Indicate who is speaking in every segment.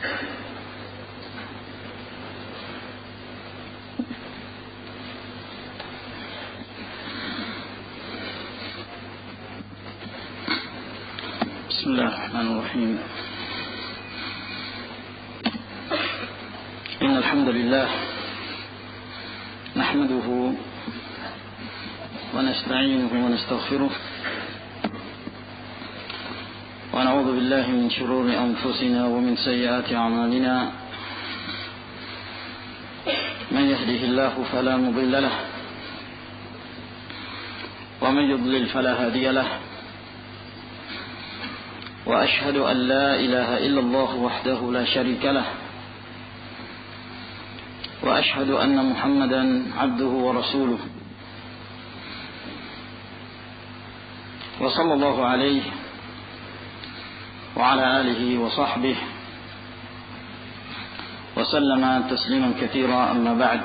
Speaker 1: بسم الله الرحمن الرحيم. إن الحمد لله نحمده ونستعينه ونستغفره ونعوذ بالله من شرور أنفسنا ومن سيئات أعمالنا. من يهده الله فلا مضل له ومن يضلل فلا هادي له. وأشهد أن لا إله إلا الله وحده لا شريك له وأشهد أن محمدا عبده ورسوله وصلى الله عليه وعلى آله وصحبه وسلم تسليما كثيرا. أما بعد،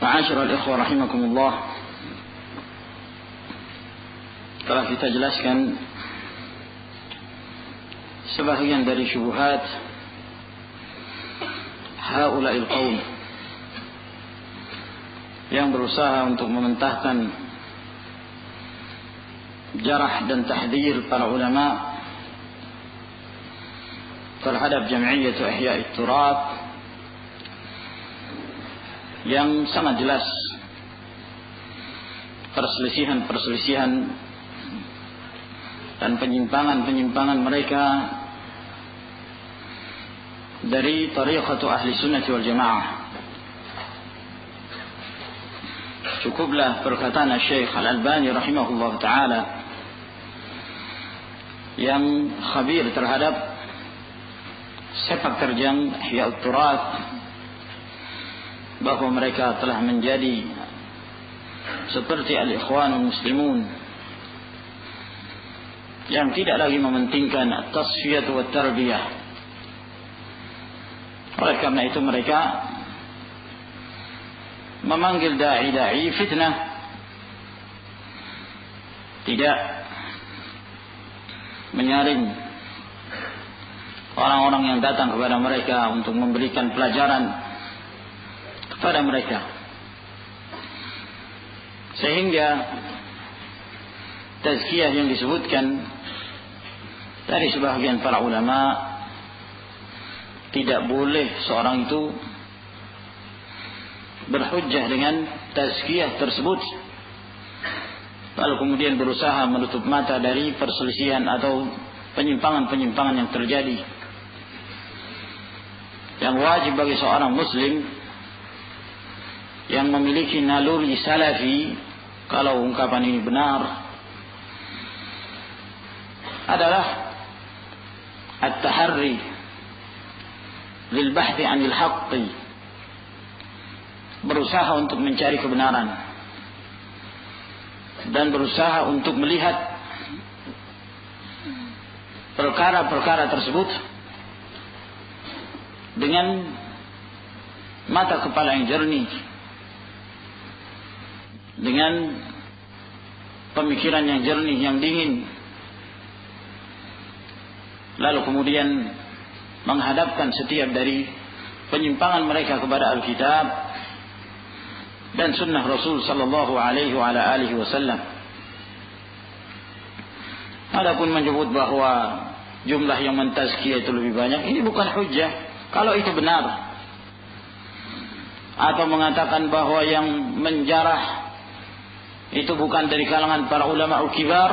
Speaker 1: معاشر الإخوة رحمكم الله, telah kita jelaskan sebahagian dari syubhat haula'il qaum yang berusaha untuk mementahkan jarah dan tahdzir para ulama terhadap Jam'iyyah Ihya' Turath yang sangat jelas perselisihan dan penyimpangan mereka dari tariqatu ahli sunnati wal jamaah. Cukuplah perkataan Syekh Al-Albani rahimahullah ta'ala yang khabir terhadap sepak terjang Ihya' Turath bahwa mereka telah menjadi seperti al-ikhwanul muslimun yang tidak lagi mementingkan tasfiyah wa tarbiyah. Oleh karena itu mereka memanggil da'i fitnah, tidak menyaring orang-orang yang datang kepada mereka untuk memberikan pelajaran kepada mereka, sehingga tazkiyah yang disebutkan dari sebahagian para ulama, tidak boleh seorang itu berhujjah dengan tazkiyah tersebut lalu kemudian berusaha menutup mata dari perselisihan atau penyimpangan-penyimpangan yang terjadi. Yang wajib bagi seorang muslim yang memiliki naluri salafi, kalau ungkapan ini benar, adalah at-taharri lil bahthi 'anil haqqi, berusaha untuk mencari kebenaran dan berusaha untuk melihat perkara-perkara tersebut dengan mata kepala yang jernih, dengan pemikiran yang jernih, yang dingin, lalu kemudian menghadapkan setiap dari penyimpangan mereka kepada Alkitab dan sunnah Rasul sallallahu alaihi wa ala alihi wasallam. Adapun menyebut bahwa jumlah yang mentazkiyah itu lebih banyak, ini bukan hujjah kalau itu benar. Atau mengatakan bahwa yang menjarah itu bukan dari kalangan para ulama al-kibar,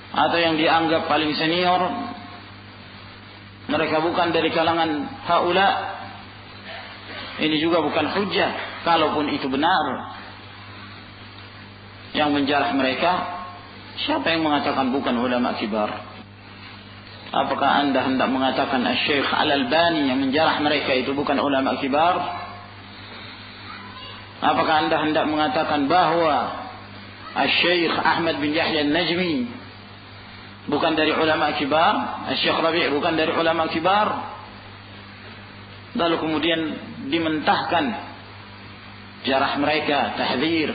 Speaker 1: atau yang dianggap paling senior, mereka bukan dari kalangan haula, ini juga bukan hujjah. Kalaupun itu benar, yang menjarah mereka, siapa yang mengatakan bukan ulama kibar? Apakah anda hendak mengatakan Syekh Al-Albani yang menjarah mereka itu bukan ulama kibar? Apakah anda hendak mengatakan bahwa Syekh Ahmad bin Yahya An-Najmi bukan dari ulama kibar, Syekh Rabi' bukan dari ulama kibar? Lalu kemudian dimentahkan jarah mereka, tahdzir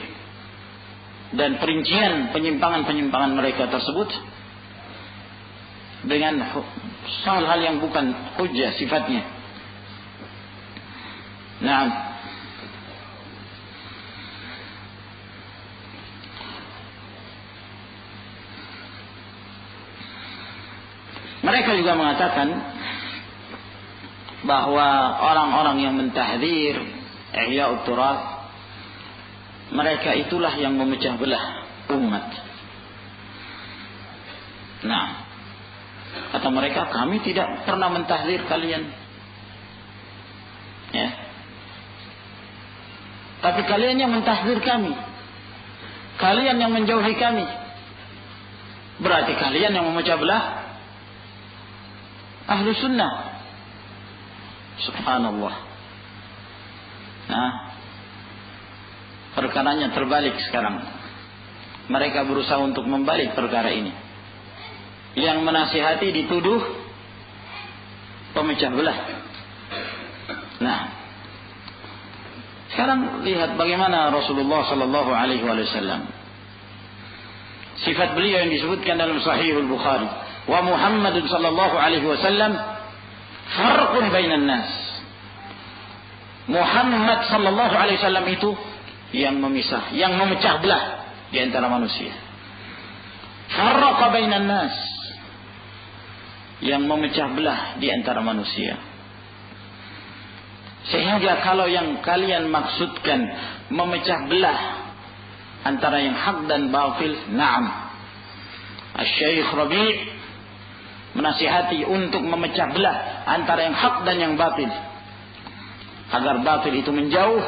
Speaker 1: dan perincian penyimpangan-penyimpangan mereka tersebut dengan hal-hal yang bukan hujjah sifatnya. Nah, mereka juga mengatakan bahwa orang-orang yang mentahdzir Ihya'ut Turath, mereka itulah yang memecah belah umat. Nah, kata mereka, kami tidak pernah mentahdzir kalian. Ya. Tapi kalian yang mentahdzir kami. Kalian yang menjauhi kami. Berarti kalian yang memecah belah ahlu sunnah. Subhanallah. Nah, perkaranya terbalik sekarang. Mereka berusaha untuk membalik perkara ini. Yang menasihati dituduh pemecah belah. Nah, sekarang lihat bagaimana Rasulullah sallallahu alaihi wasallam. Sifat beliau yang disebutkan dalam Sahihul Bukhari, wa Muhammadun sallallahu alaihi wasallam farqun bainan nas. Muhammad sallallahu alaihi wasallam itu yang memisah, yang memecah belah di antara manusia. Farraqa bainan nas, yang memecah belah di antara manusia. Sehingga kalau yang kalian maksudkan memecah belah antara yang hak dan batil, na'am. Asy-Syaikh Rabi' menasihati untuk memecah belah antara yang hak dan yang batil, agar batil itu menjauh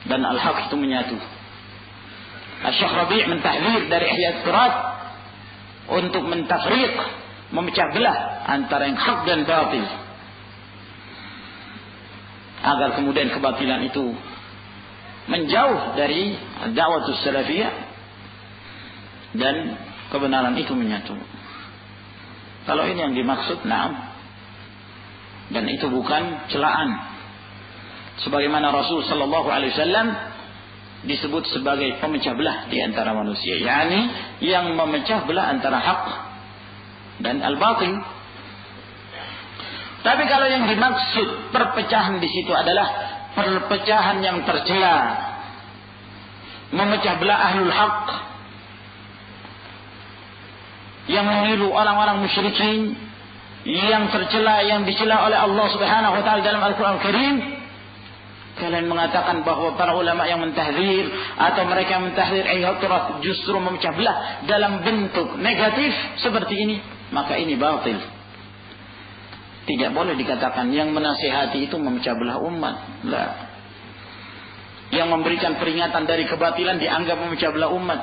Speaker 1: dan al-haq itu menyatu. Asy-Syaikh Rabi' mentahdzir dari Ihya'ut Turath untuk mentafriq, memecah belah antara yang hak dan batil, agar kemudian kebatilan itu menjauh dari da'watus salafiyah dan kebenaran itu menyatu. Kalau ini yang dimaksud, na'am. Dan itu bukan celaan. Sebagaimana Rasul sallallahu alaihi wasallam disebut sebagai pemecah belah di antara manusia, yakni yang memecah belah antara hak dan al-batil. Tapi kalau yang dimaksud perpecahan di situ adalah perpecahan yang tercela, memecah belah ahlul haq, yang meniru orang-orang musyrikin, yang tercela, yang dicela oleh Allah Subhanahu wa taala dalam Al-Qur'an Al-Karim. Kalian mengatakan bahwa para ulama yang mentahdzir atau mereka yang mentahdzir Ihya'ut Turath justru memecah belah dalam bentuk negatif seperti ini, maka ini batil. Tidak boleh dikatakan yang menasihati itu memecah belah umat. La. Yang memberikan peringatan dari kebatilan dianggap memecah belah umat.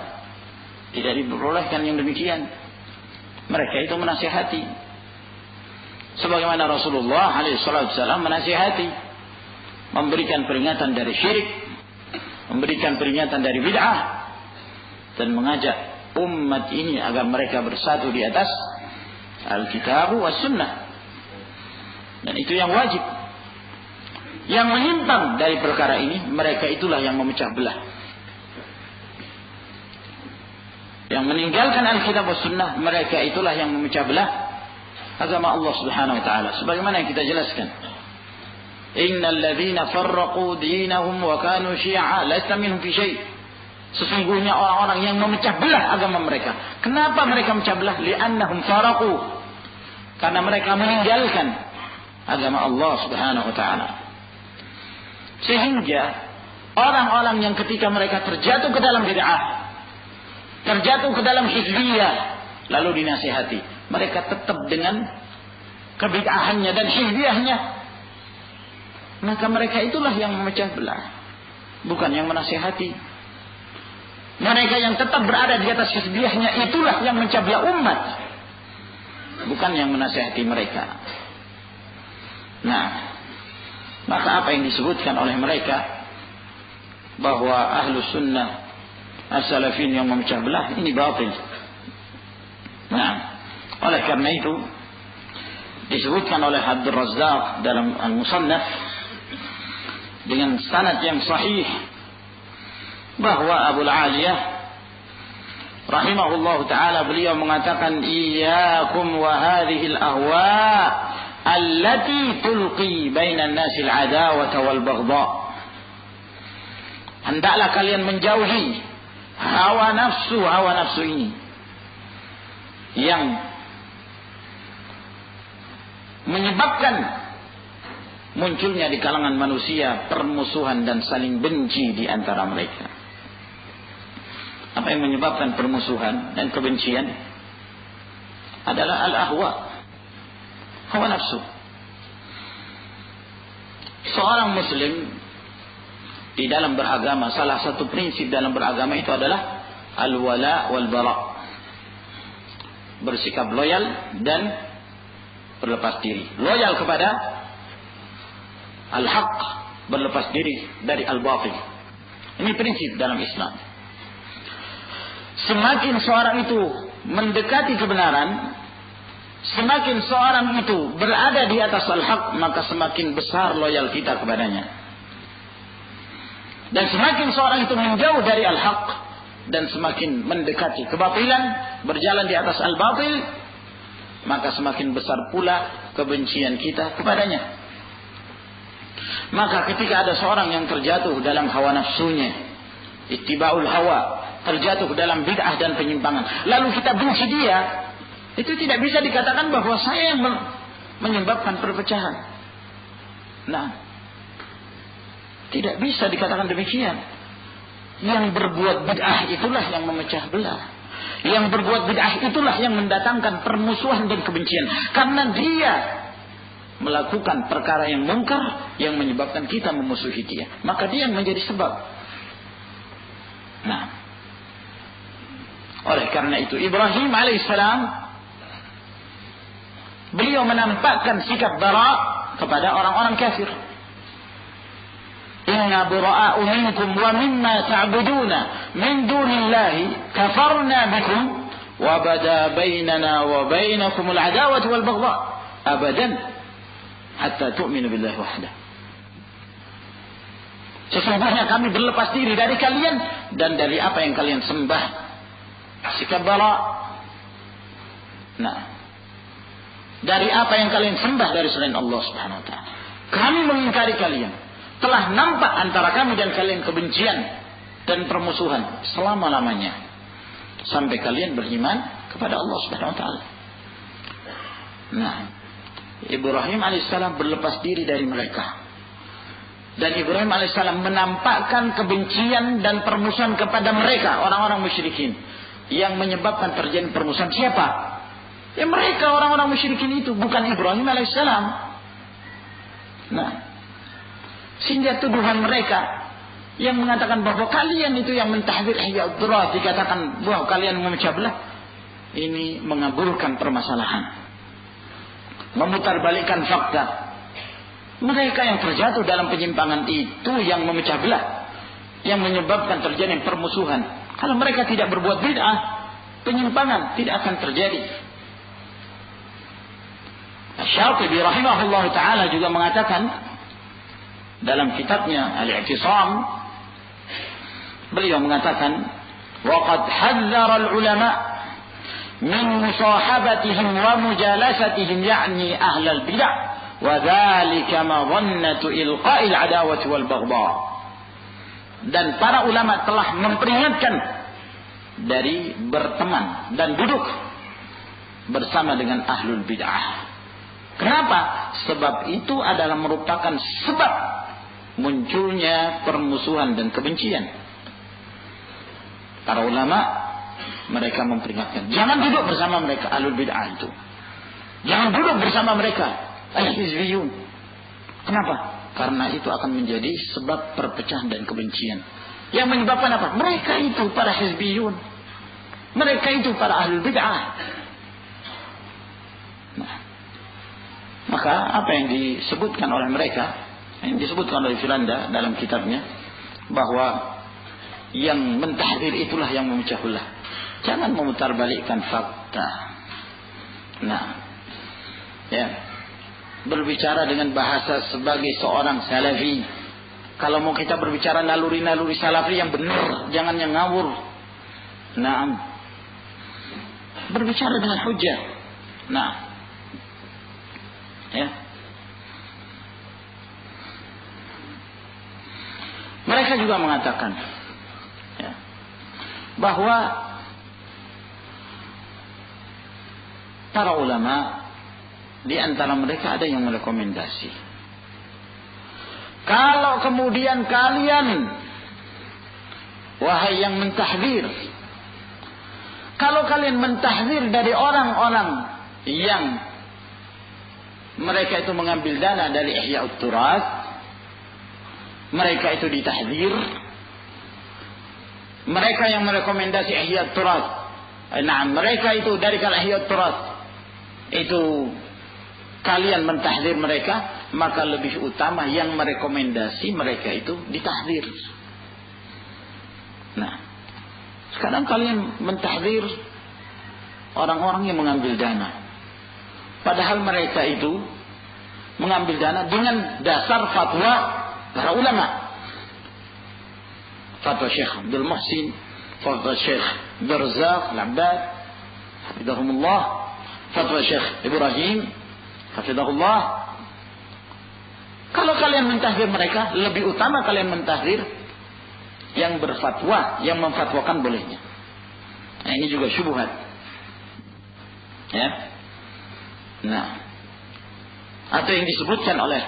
Speaker 1: Tidak diperbolehkan yang demikian. Mereka itu menasihati. Sebagaimana Rasulullah SAW menasihati, memberikan peringatan dari syirik, memberikan peringatan dari bid'ah, dan mengajak umat ini agar mereka bersatu di atas Al-Kitab wa Sunnah. Dan itu yang wajib. Yang menyimpang dari perkara ini, mereka itulah yang memecah belah. Yang meninggalkan Al-Kitab wa Sunnah, mereka itulah yang memecah belah agama Allah Subhanahu wa taala. Sebagaimana yang kita jelaskan, innal ladzina farraqu dinahum wa kanu syi'a lasta minhum fi syai'. Sesungguhnya orang-orang yang memecah belah agama mereka. Kenapa mereka memecah belah? Li'annahum faraqu. Karena mereka meninggalkan agama Allah Subhanahu wa taala. Sehingga orang-orang yang ketika mereka terjatuh ke dalam bid'ah, terjatuh ke dalam hizbiyah, lalu dinasihati, mereka tetap dengan kebid'ahannya dan hizbiyahnya, maka mereka itulah yang memecah belah, bukan yang menasihati. Mereka yang tetap berada di atas hizbiyahnya itulah yang memecah belah umat, bukan yang menasihati mereka. Nah, maka apa yang disebutkan oleh mereka bahwa ahlu sunnah as-salafin yang memecah belah ini batil. Nah, oleh karena itu disebutkan oleh Abdul Razzaq dalam Al-Musannaf dengan sanad yang sahih bahwa Abu Aliyah rahimahullahu taala, beliau mengatakan, iyyakum wa hadhil ahwa allati tulqi bainan nasil adawata wal baghdha. Hendaklah kalian menjauhi hawa nafsu ini yang menyebabkan munculnya di kalangan manusia permusuhan dan saling benci di antara mereka. Apa yang menyebabkan permusuhan dan kebencian adalah al-ahwa, hawa nafsu. Seorang muslim di dalam beragama, salah satu prinsip dalam beragama itu adalah al-wala wal bara, bersikap loyal dan berlepas diri. Loyal kepada al-haq, berlepas diri dari al-batil. Ini prinsip dalam Islam. Semakin seorang itu mendekati kebenaran, semakin seorang itu berada di atas al-haq, maka semakin besar loyal kita kepadanya. Dan semakin seorang itu menjauh dari al-haq dan semakin mendekati kebatilan, berjalan di atas al-batil, maka semakin besar pula kebencian kita kepadanya. Maka ketika ada seorang yang terjatuh dalam hawa nafsunya, ittiba'ul hawa, terjatuh dalam bid'ah dan penyimpangan, lalu kita benci dia, itu tidak bisa dikatakan bahwa saya yang menyebabkan perpecahan. Nah, tidak bisa dikatakan demikian. Yang berbuat bid'ah itulah yang memecah belah. Yang berbuat bid'ah itulah yang mendatangkan permusuhan dan kebencian. Karena dia melakukan perkara yang mungkar yang menyebabkan kita memusuhi dia. Maka dia yang menjadi sebab. Nah, oleh karena itu Ibrahim alaihissalam, beliau menampakkan sikap bara kepada orang-orang kafir. Inna bura'a'u minkum wa mimma ta'buduna min dunillahi kafarna bikum wa bada bainana wa bainakumul adawatu wal baghdha abadan hatta tu'minu billahi wahdah. Sesungguhnya kami berlepas diri dari kalian dan dari apa yang kalian sembah. Sikap bara. Nah, dari apa yang kalian sembah dari selain Allah Subhanahu wa taala. Kami mengingkari kalian. Telah nampak antara kami dan kalian kebencian dan permusuhan selama-lamanya sampai kalian beriman kepada Allah Subhanahu wa taala. Nah, Ibrahim alaihissalam berlepas diri dari mereka. Dan Ibrahim alaihissalam menampakkan kebencian dan permusuhan kepada mereka, orang-orang musyrikin, yang menyebabkan terjadi permusuhan. Siapa? Ya mereka, orang-orang musyrikin itu, bukan Ibrahim alaihissalam. Nah, sehingga tuduhan mereka yang mengatakan bahwa kalian itu yang mentahdir ihya ad-durat, dikatakan bahwa kalian memecah belah, ini mengaburkan permasalahan, memutarbalikkan fakta. Mereka yang terjatuh dalam penyimpangan itu yang memecah belah, yang menyebabkan terjadi permusuhan. Kalau mereka tidak berbuat bid'ah, penyimpangan tidak akan terjadi. Asy-Syatibi rahimahullah taala juga mengatakan dalam kitabnya Al-I'tisam, beliau mengatakan, waqad hadzara al-ulama min musahabatihim wa mujalasatihim, ya'ni ahlal bid'ah, wa dzalika madhannatu ilqa'il adawati wal baghdha. Dan para ulama telah memperingatkan dari berteman dan duduk bersama dengan ahlul bid'ah. Kenapa? Sebab itu adalah merupakan sebab munculnya permusuhan dan kebencian. Para ulama mereka memperingatkan, jangan duduk bersama mereka ahlul bid'ah itu. Jangan duduk bersama mereka al-hizbiyun. Kenapa? Karena itu akan menjadi sebab perpecahan dan kebencian. Yang menyebabkan apa? Mereka itu para hizbiyun. Mereka itu para ahlul bid'ah. Nah, maka apa yang disebutkan oleh mereka, yang disebutkan oleh Firanda dalam kitabnya, bahwa yang mentahdir itulah yang memecah belah. Jangan memutarbalikkan fakta. Nah, ya, berbicara dengan bahasa sebagai seorang salafi. Kalau mau kita berbicara naluri-naluri salafi yang benar, jangan yang ngawur. Nah, berbicara dengan hujjah. Nah, ya. Mereka juga mengatakan ya, bahwa para ulama di antara mereka ada yang merekomendasi, kalau kemudian kalian, wahai yang mentahdzir, kalau kalian mentahdzir dari orang-orang yang mereka itu mengambil dana dari Ihya'ut Turath, mereka itu ditahdzir. Mereka yang merekomendasi Ihya'ut Turath, mereka itu dari Ihya'ut Turath itu kalian mentahdzir mereka, maka lebih utama yang merekomendasi mereka itu ditahdzir. Nah, sekarang kalian mentahdzir orang-orang yang mengambil dana, padahal mereka itu mengambil dana dengan dasar fatwa para ulama. Fatwa Syekh Abdul Muhsin, fatwa Syekh Barzakh Al-Abbad hafizahumullah, fatwa Syekh Ibrahim hafizahullah. Kalau kalian mentahdzir mereka, lebih utama kalian mentahdzir yang berfatwa, yang memfatwakan bolehnya. Nah, ini juga syubhat. Ya. Nah, atau yang disebutkan oleh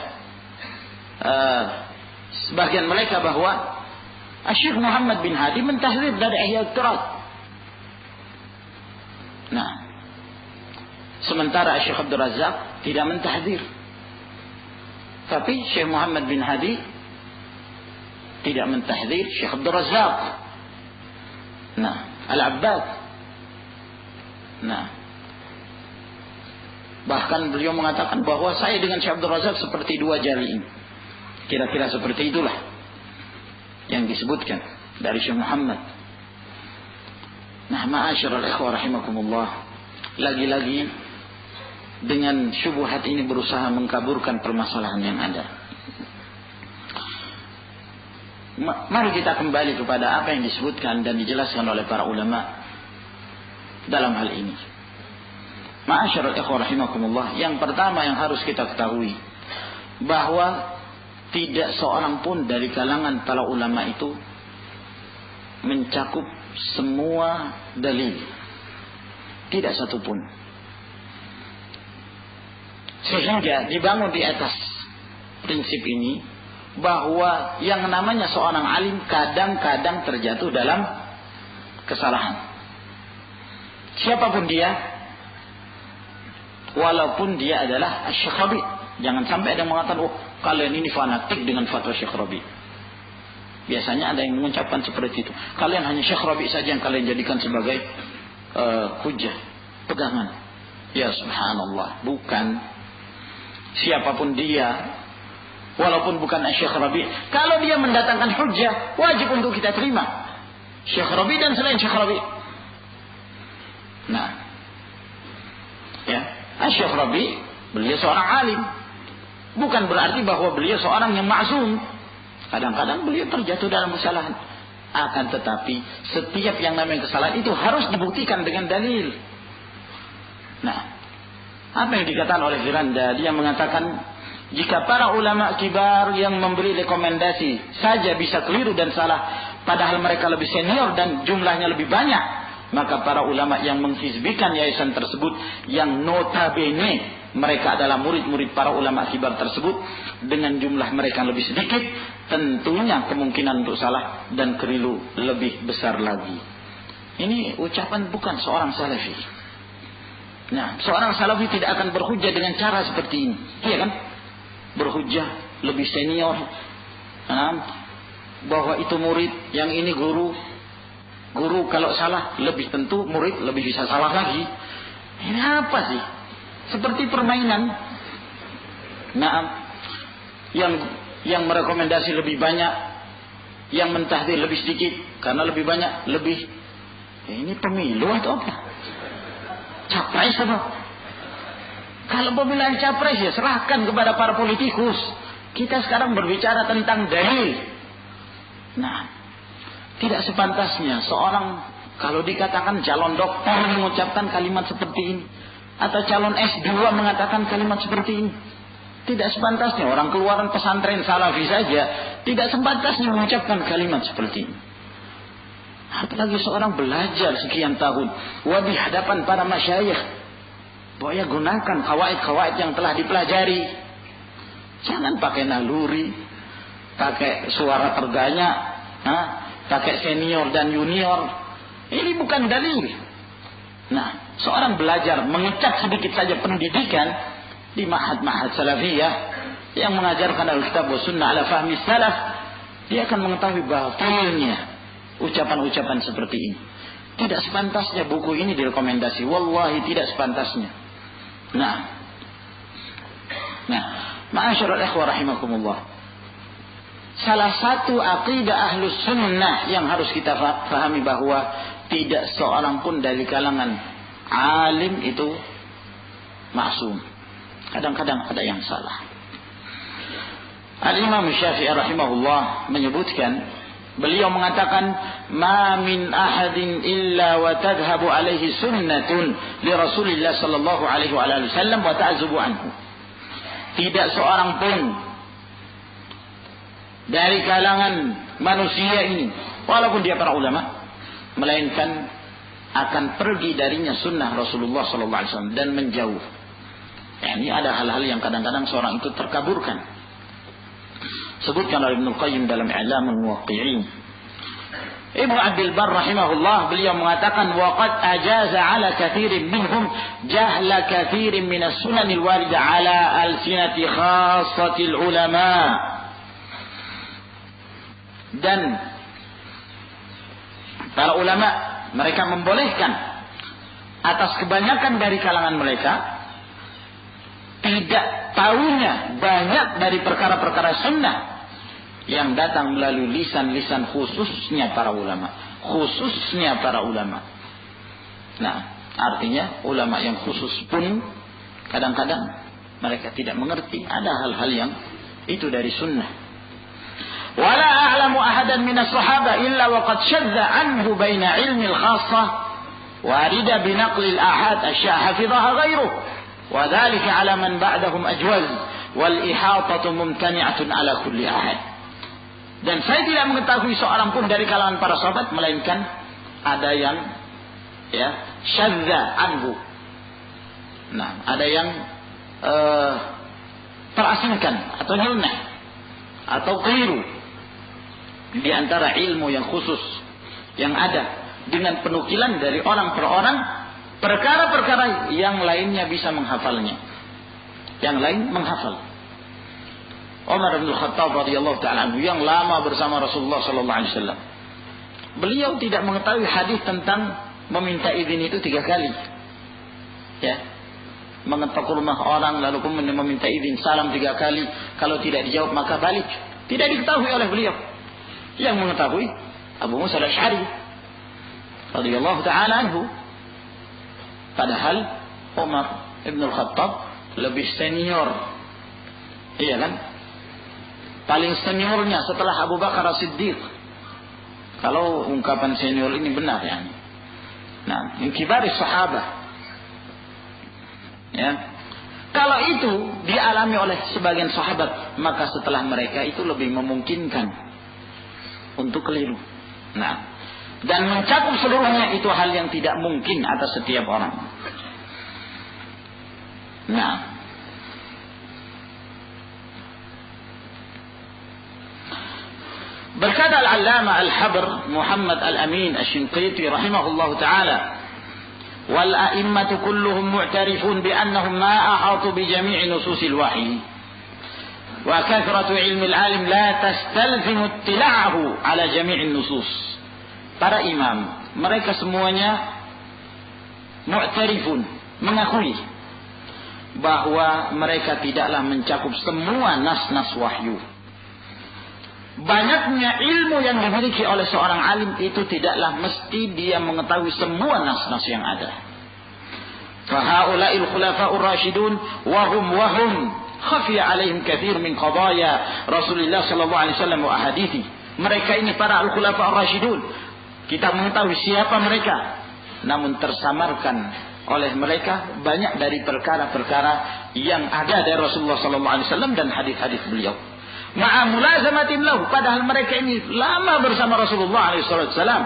Speaker 1: sebagian mereka bahwa Syekh Muhammad bin Hadi mentahdzir dari Ihya'ut Turath. Nah, sementara Syekh Abdul Razak tidak mentahdzir. Tapi Syekh Muhammad bin Hadi tidak mentahdzir Syekh Abdul Razak. Nah, Al-Abbad. Nah, bahkan beliau mengatakan bahwa saya dengan Syekh Abdul Razak seperti dua jari ini. Kira-kira seperti itulah yang disebutkan dari Syekh Muhammad. Nah, ma'asyiral ikhwah rahimakumullah, lagi-lagi dengan syubhat ini berusaha mengkaburkan permasalahan yang ada. Mari kita kembali kepada apa yang disebutkan dan dijelaskan oleh para ulama dalam hal ini. Ma'asyiral ikhwah rahimakumullah, yang pertama yang harus kita ketahui bahwa tidak seorang pun dari kalangan para ulama itu mencakup semua dalil. Tidak satu pun. Sehingga dibangun di atas prinsip ini bahwa yang namanya seorang alim kadang-kadang terjatuh dalam kesalahan. Siapapun dia, walaupun dia adalah Syekh Rabi'. Jangan sampai ada yang mengatakan, oh kalian ini fanatik dengan fatwa Syekh Rabi'. Biasanya ada yang mengucapkan seperti itu. Kalian hanya Syekh Rabi' saja yang kalian jadikan sebagai hujjah, pegangan. Ya subhanallah, bukan. Siapapun dia, walaupun bukan Syekh Rabi', kalau dia mendatangkan hujjah, wajib untuk kita terima. Syekh Rabi' dan selain Syekh Rabi'. Nah, ya, Syekh Rabi' beliau seorang alim. Bukan berarti bahwa beliau seorang yang maksum. Kadang-kadang beliau terjatuh dalam kesalahan. Akan tetapi setiap yang namanya kesalahan itu harus dibuktikan dengan dalil. Nah, apa yang dikatakan oleh Firanda? Dia mengatakan jika para ulama kibar yang memberi rekomendasi saja bisa keliru dan salah, padahal mereka lebih senior dan jumlahnya lebih banyak, maka para ulama yang menghizbikan yayasan tersebut yang notabene mereka adalah murid-murid para ulama kibar tersebut, dengan jumlah mereka lebih sedikit, tentunya kemungkinan untuk salah dan keliru lebih besar lagi. Ini ucapan bukan seorang salafi. Nah, seorang salafi tidak akan berhujjah dengan cara seperti ini. Iya kan? Berhujjah lebih senior, bahwa itu murid, yang ini guru. Guru kalau salah lebih tentu murid lebih bisa salah lagi. Ini apa sih? Seperti permainan. Nah, yang merekomendasi lebih banyak, yang mentahdzir lebih sedikit, karena lebih banyak lebih. Ini pemilu atau apa? Capres apa? Kalau pemilihan capres ya serahkan kepada para politikus. Kita sekarang berbicara tentang dalil. Nah, tidak sepantasnya seorang Kalau dikatakan calon dokter mengucapkan kalimat seperti ini, atau calon S2 mengatakan kalimat seperti ini, tidak sepantasnya. Orang keluaran pesantren salafi saja tidak sepantasnya mengucapkan kalimat seperti ini. Apalagi seorang belajar sekian tahun, di hadapan para masyayikh, bahwa ya gunakan kawaid-kawaid yang telah dipelajari. Jangan pakai naluri, pakai suara terganya, pakai senior dan junior. Ini bukan dalil. Nah, seorang belajar mengecap sedikit saja pendidikan di ma'had-ma'had salafiyah yang mengajarkan al-kitab wa sunnah ala fahmi salaf, dia akan mengetahui batilnya ucapan-ucapan seperti ini. Tidak sepantasnya buku ini direkomendasi. Wallahi tidak sepantasnya. Nah, ma'asyiral ikhwah rahimakumullah. Salah satu aqidah ahlus sunnah yang harus kita fahami bahwa tidak seorang pun dari kalangan alim itu maksum. Kadang-kadang ada yang salah. Al-Imam Syafi'i rahimahullah menyebutkan, beliau mengatakan, ma min ahadin illa wa tadhhabu alaihi sunnatun li Rasulillah sallallahu alaihi wasallam wa ta'zubu anhu. Tidak seorang pun dari kalangan manusia ini, walaupun dia para ulama, melainkan akan pergi darinya sunnah Rasulullah sallallahu alaihi wasallam dan menjauh. Ini ada hal-hal yang kadang-kadang seorang itu terkaburkan. Sebutkan oleh Ibnu Qayyim dalam I'lamul Muwaqqi'in. Ibnu Abdul Barr rahimahullah, beliau mengatakan, wa qad ajaza ala katsirin minhum jahla katsirin min as-sunan al-warida ala alsinati khassatil ulama. Dan para ulama mereka membolehkan atas kebanyakan dari kalangan mereka tidak tahunya banyak dari perkara-perkara sunnah yang datang melalui lisan-lisan khususnya para ulama. Nah, artinya ulama yang khusus pun kadang-kadang mereka tidak mengerti ada hal-hal yang itu dari sunnah. Wala a'lamu ahadan minas sahaba illa waqad syadza anhu baina ilmi al-khassah warida binaqli al-ahad asya' hafidhaha ghairuh wa dhalika 'ala man ba'dahum ajwaz wal ihatatu mumtani'atun 'ala kulli ahad. Dan saya tidak mengetahui seorang pun dari kalangan para sahabat melainkan ada yang syadza anhu. Nah, ada yang terasingkan atau nyeleneh atau keliru di antara ilmu yang khusus yang ada dengan penukilan dari orang per orang, perkara-perkara yang lainnya bisa menghafalnya, yang lain menghafal. Umar bin Khattab radhiyallahu ta'ala anhu yang lama bersama Rasulullah sallallahu alaihi wasallam, beliau tidak mengetahui hadis tentang meminta izin itu 3 kali. Mengetok rumah orang lalu kemudian meminta izin, salam 3 kali, kalau tidak dijawab maka balik. Tidak diketahui oleh beliau. Yang mengetahui Abu Musa al-Asy'ari radhiyallahu ta'ala anhu. Padahal Umar ibn al-Khattab lebih senior. Iya kan? Paling seniornya setelah Abu Bakar As-Siddiq. Kalau ungkapan senior ini benar yani. Nah, min kibaris sahabah. Kalau itu dialami oleh sebagian sahabat, maka setelah mereka itu lebih memungkinkan untuk keliru. Nah, dan mencakup seluruhnya itu hal yang tidak mungkin atas setiap orang. Nah, berkata Al-Allamah Al-Habr Muhammad Al-Amin Asy-Shinqiti rahimahullahu taala, wal a'immatu kulluhum mu'tarifun bi annahum ma ahatu bi jami'i nususil wahyi wa kathratu ilmi al-alim la tastalzimu ittila'ahu ala jami'in nusus. Para imam mereka semuanya mu'tarifun, mengakui bahwa mereka tidaklah mencakup semua nas-nas wahyu. Banyaknya ilmu yang dimiliki oleh seorang alim itu tidaklah mesti dia mengetahui semua nas-nas yang ada. Fahaula'il khulafa'ur rasyidun wahum khafiya alaihim katsir min qadaya Rasulullah sallallahu alaihi wasallam wa ahadithi. Mereka ini para al-khulafa'ur rasyidun, Kita mengetahui siapa mereka, namun tersamarkan oleh mereka banyak dari perkara-perkara yang ada dari Rasulullah SAW dan hadis-hadis beliau. Ma'a mulazamatin lahu, padahal mereka ini lama bersama Rasulullah SAW.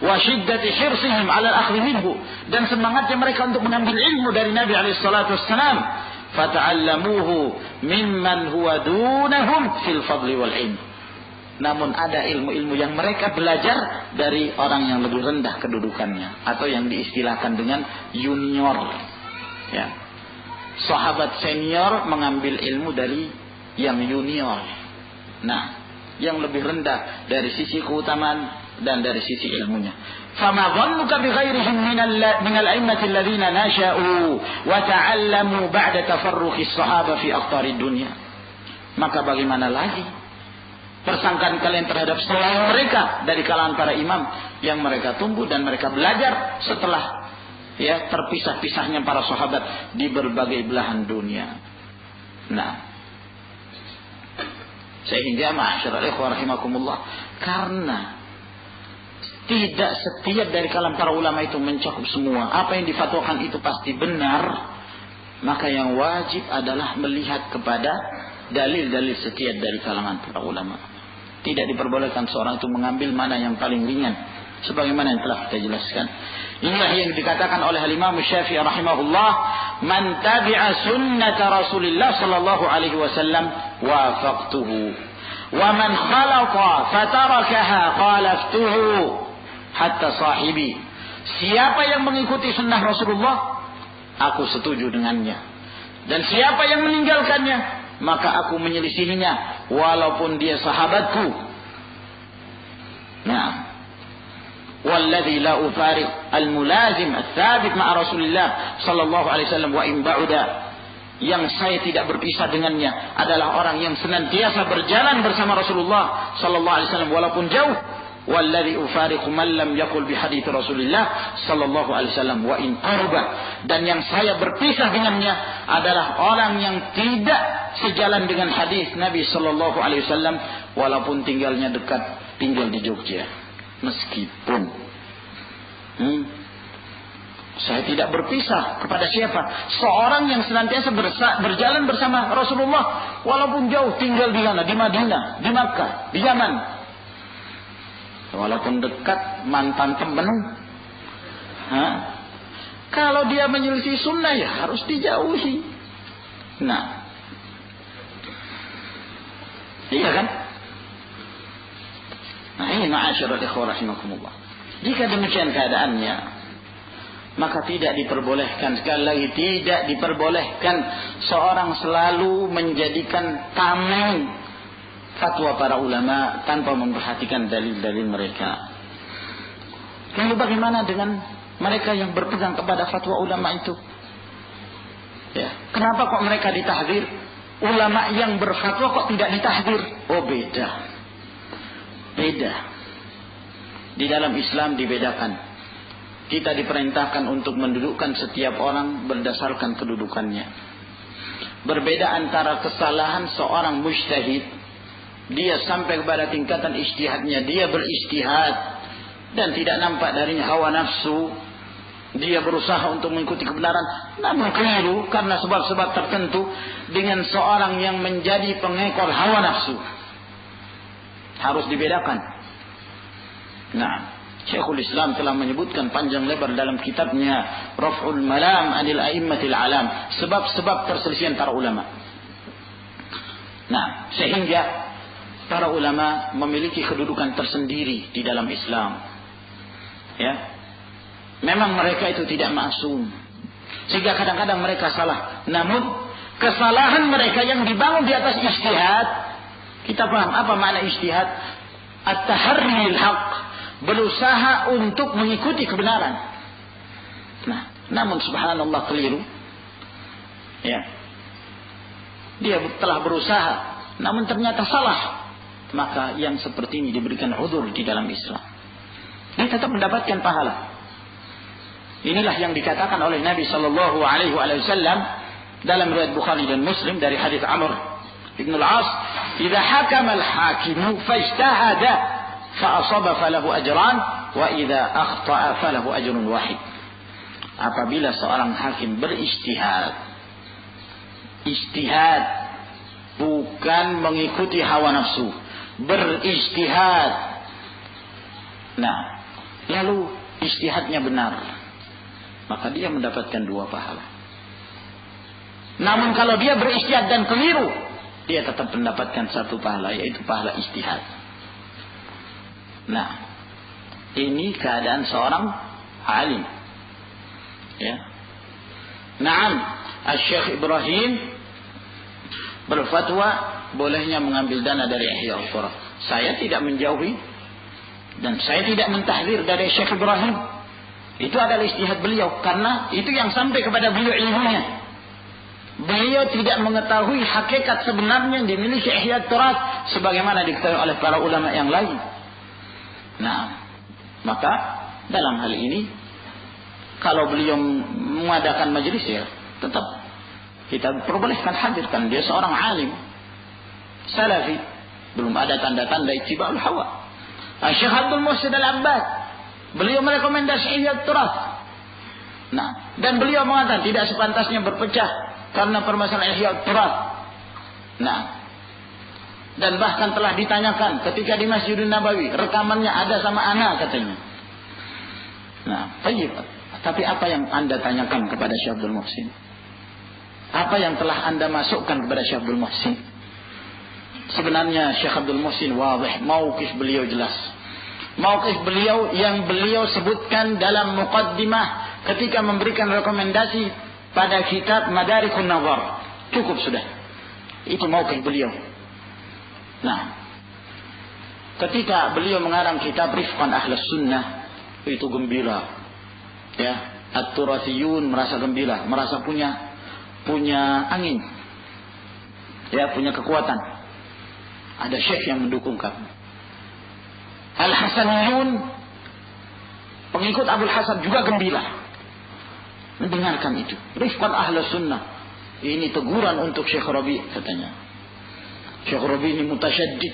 Speaker 1: Wa syiddati hirsihim 'ala al-akhdhi minhu, dan semangatnya mereka untuk mengambil ilmu dari Nabi SAW. Fata'allamuhu mimman huwa dunahum fil fadli wal ilm. Namun ada ilmu-ilmu yang mereka belajar dari orang yang lebih rendah kedudukannya, atau yang diistilahkan dengan junior. Ya. Sahabat senior mengambil ilmu dari yang junior. Nah, yang lebih rendah dari sisi keutamaan dan dari sisi ilmunya. Fama dhannuka bi ghairihim min al-a'immati alladhina nasha'u wa ta'allamu ba'da tafarruqi as-sahaba fi aqtarid dunya. Maka bagaimana lagi persangkaan kalian terhadap selain mereka dari kalangan para imam yang mereka tumbuh dan mereka belajar setelah terpisah-pisahnya para sahabat di berbagai belahan dunia. Nah, sehingga ma'asyiral ikhwah rahimakumullah, karena tidak setiap dari kalangan para ulama itu mencakup semua apa yang difatwakan itu pasti benar, maka yang wajib adalah melihat kepada dalil-dalil setiap dari kalangan para ulama. Tidak diperbolehkan seorang itu mengambil mana yang paling ringan, sebagaimana yang telah kita jelaskan. Inilah yang dikatakan oleh Imam Syafi'i rahimahullah, man tabi'a sunnata Rasulillah sallallahu alaihi wasallam wafaqtuhu, wa man khalaqa fatarakaha khalaftuhu hatta sahibi. Siapa yang mengikuti sunnah Rasulullah, aku setuju dengannya. Dan siapa yang meninggalkannya, maka aku menyelisihinya walaupun dia sahabatku. Nah, walladzi la ufariq al-mulazim ats-tsabit ma'a Rasulillah sallallahu alaihi wasallam wa in ba'uda, yang saya tidak berpisah dengannya adalah orang yang senantiasa berjalan bersama Rasulullah sallallahu alaihi wasallam walaupun jauh. Walladzi ufariqu man lam yaqul bi hadits Rasulillah sallallahu alaihi wasallam wa in qarba, dan yang saya berpisah dengannya adalah orang yang tidak sejalan dengan hadis Nabi sallallahu alaihi wasallam walaupun tinggalnya dekat, tinggal di Jogja. Meskipun saya tidak berpisah kepada siapa? Seorang yang senantiasa berjalan bersama Rasulullah walaupun jauh, tinggal di mana? Di Madinah, di Makkah, di Yaman. Walaupun dekat, mantan teman. Kalau dia menyelisih sunnah, ya harus dijauhi. Nah, iya kan? Nah, ini ma'asyiral ikhwah rahimakumullah. Jika demikian keadaannya, maka tidak diperbolehkan, sekali lagi tidak diperbolehkan seorang selalu menjadikan tameng fatwa para ulama tanpa memperhatikan dalil-dalil mereka. Lalu bagaimana dengan mereka yang berpegang kepada fatwa ulama itu? Ya, kenapa kok mereka ditahdzir? Ulama yang berfatwa kok tidak ditahdzir? Oh, beda. Beda. Di dalam Islam dibedakan. Kita diperintahkan untuk mendudukkan setiap orang berdasarkan kedudukannya. Berbeda antara kesalahan seorang mujtahid, dia sampai kepada tingkatan ijtihadnya, dia berijtihad dan tidak nampak darinya hawa nafsu, dia berusaha untuk mengikuti kebenaran namun keliru karena sebab-sebab tertentu, dengan seorang yang menjadi pengekor hawa nafsu. Harus dibedakan. Nah, Syekhul Islam telah menyebutkan panjang lebar dalam kitabnya Raf'ul Malam 'anil A'immatil Alam, sebab-sebab perselisihan para ulama. Nah, sehingga para ulama memiliki kedudukan tersendiri di dalam Islam. Ya, memang mereka itu tidak maksum, sehingga kadang-kadang mereka salah. Namun kesalahan mereka yang dibangun di atas ijtihad, kita paham apa makna ijtihad? At-taharri al-haq, berusaha untuk mengikuti kebenaran. Nah, namun subhanallah keliru. Ya, dia telah berusaha, namun ternyata salah. Maka yang seperti ini diberikan udzur di dalam Islam. Dia tetap mendapatkan pahala. Inilah yang dikatakan oleh Nabi sallallahu alaihi wasallam dalam riwayat Bukhari dan Muslim dari hadis Amr ibn al-As, "Idza hakama al-hakimu fajtahada fa asaba falahu ajran wa idza akhta'a falahu ajrun wahid. Apabila seorang hakim berijtihad, ijtihad bukan mengikuti hawa nafsu, berijtihad. Nah, lalu ijtihadnya benar, maka dia mendapatkan 2 pahala. Namun kalau dia berijtihad dan keliru, dia tetap mendapatkan 1 pahala, yaitu pahala ijtihad. Nah, ini keadaan seorang alim. Ya. Naam, Syekh Ibrahim berfatwa bolehnya mengambil dana dari Ihya Ulquran. Saya tidak menjauhi dan saya tidak mentahdir dari Syekh Ibrahim. Itu adalah ijtihad beliau, karena itu yang sampai kepada beliau ilmunya. Beliau tidak mengetahui hakikat sebenarnya yang dimiliki Ihya Ulquran sebagaimana diketahui oleh para ulama yang lain. Nah, maka dalam hal ini kalau beliau mengadakan majelis, ya tetap kita perbolehkan hadirkan. Dia seorang alim salafi, belum ada tanda-tanda ittiba'ul hawa. Syekh Abdul Muhsin Al-Abbad, beliau merekomendasi Ihya Ulquran. Nah, dan beliau mengatakan tidak sepantasnya berpecah karena permasalahan Ihya Ulquran. Nah, dan bahkan telah ditanyakan ketika di Masjidun Nabawi, rekamannya ada sama ana katanya. Nah, baik. Tapi apa yang Anda tanyakan kepada Syekh Abdul Muhsin? Apa yang telah Anda masukkan kepada Syekh Abdul Muhsin? Sebenarnya Syekh Abdul Muhsin wadih, mauqif beliau jelas. Mauqif beliau yang beliau sebutkan dalam muqaddimah ketika memberikan rekomendasi pada kitab Madarikhun Nazar. Cukup sudah. Itu mauqif beliau. Nah, ketika beliau mengarang kitab Rifqan Ahlus Sunnah, itu gembira. Ya, At-Turathiyun merasa gembira, merasa punya angin. Ya, punya kekuatan. Ada syekh yang mendukung kami. Al-Hasaniyun, pengikut Abdul Hasan juga gembira mendengarkan itu. Rifqan Ahlus Sunnah. Ini teguran untuk Syekh Rabi' katanya. Syekh Rabi' ini mutasyaddid,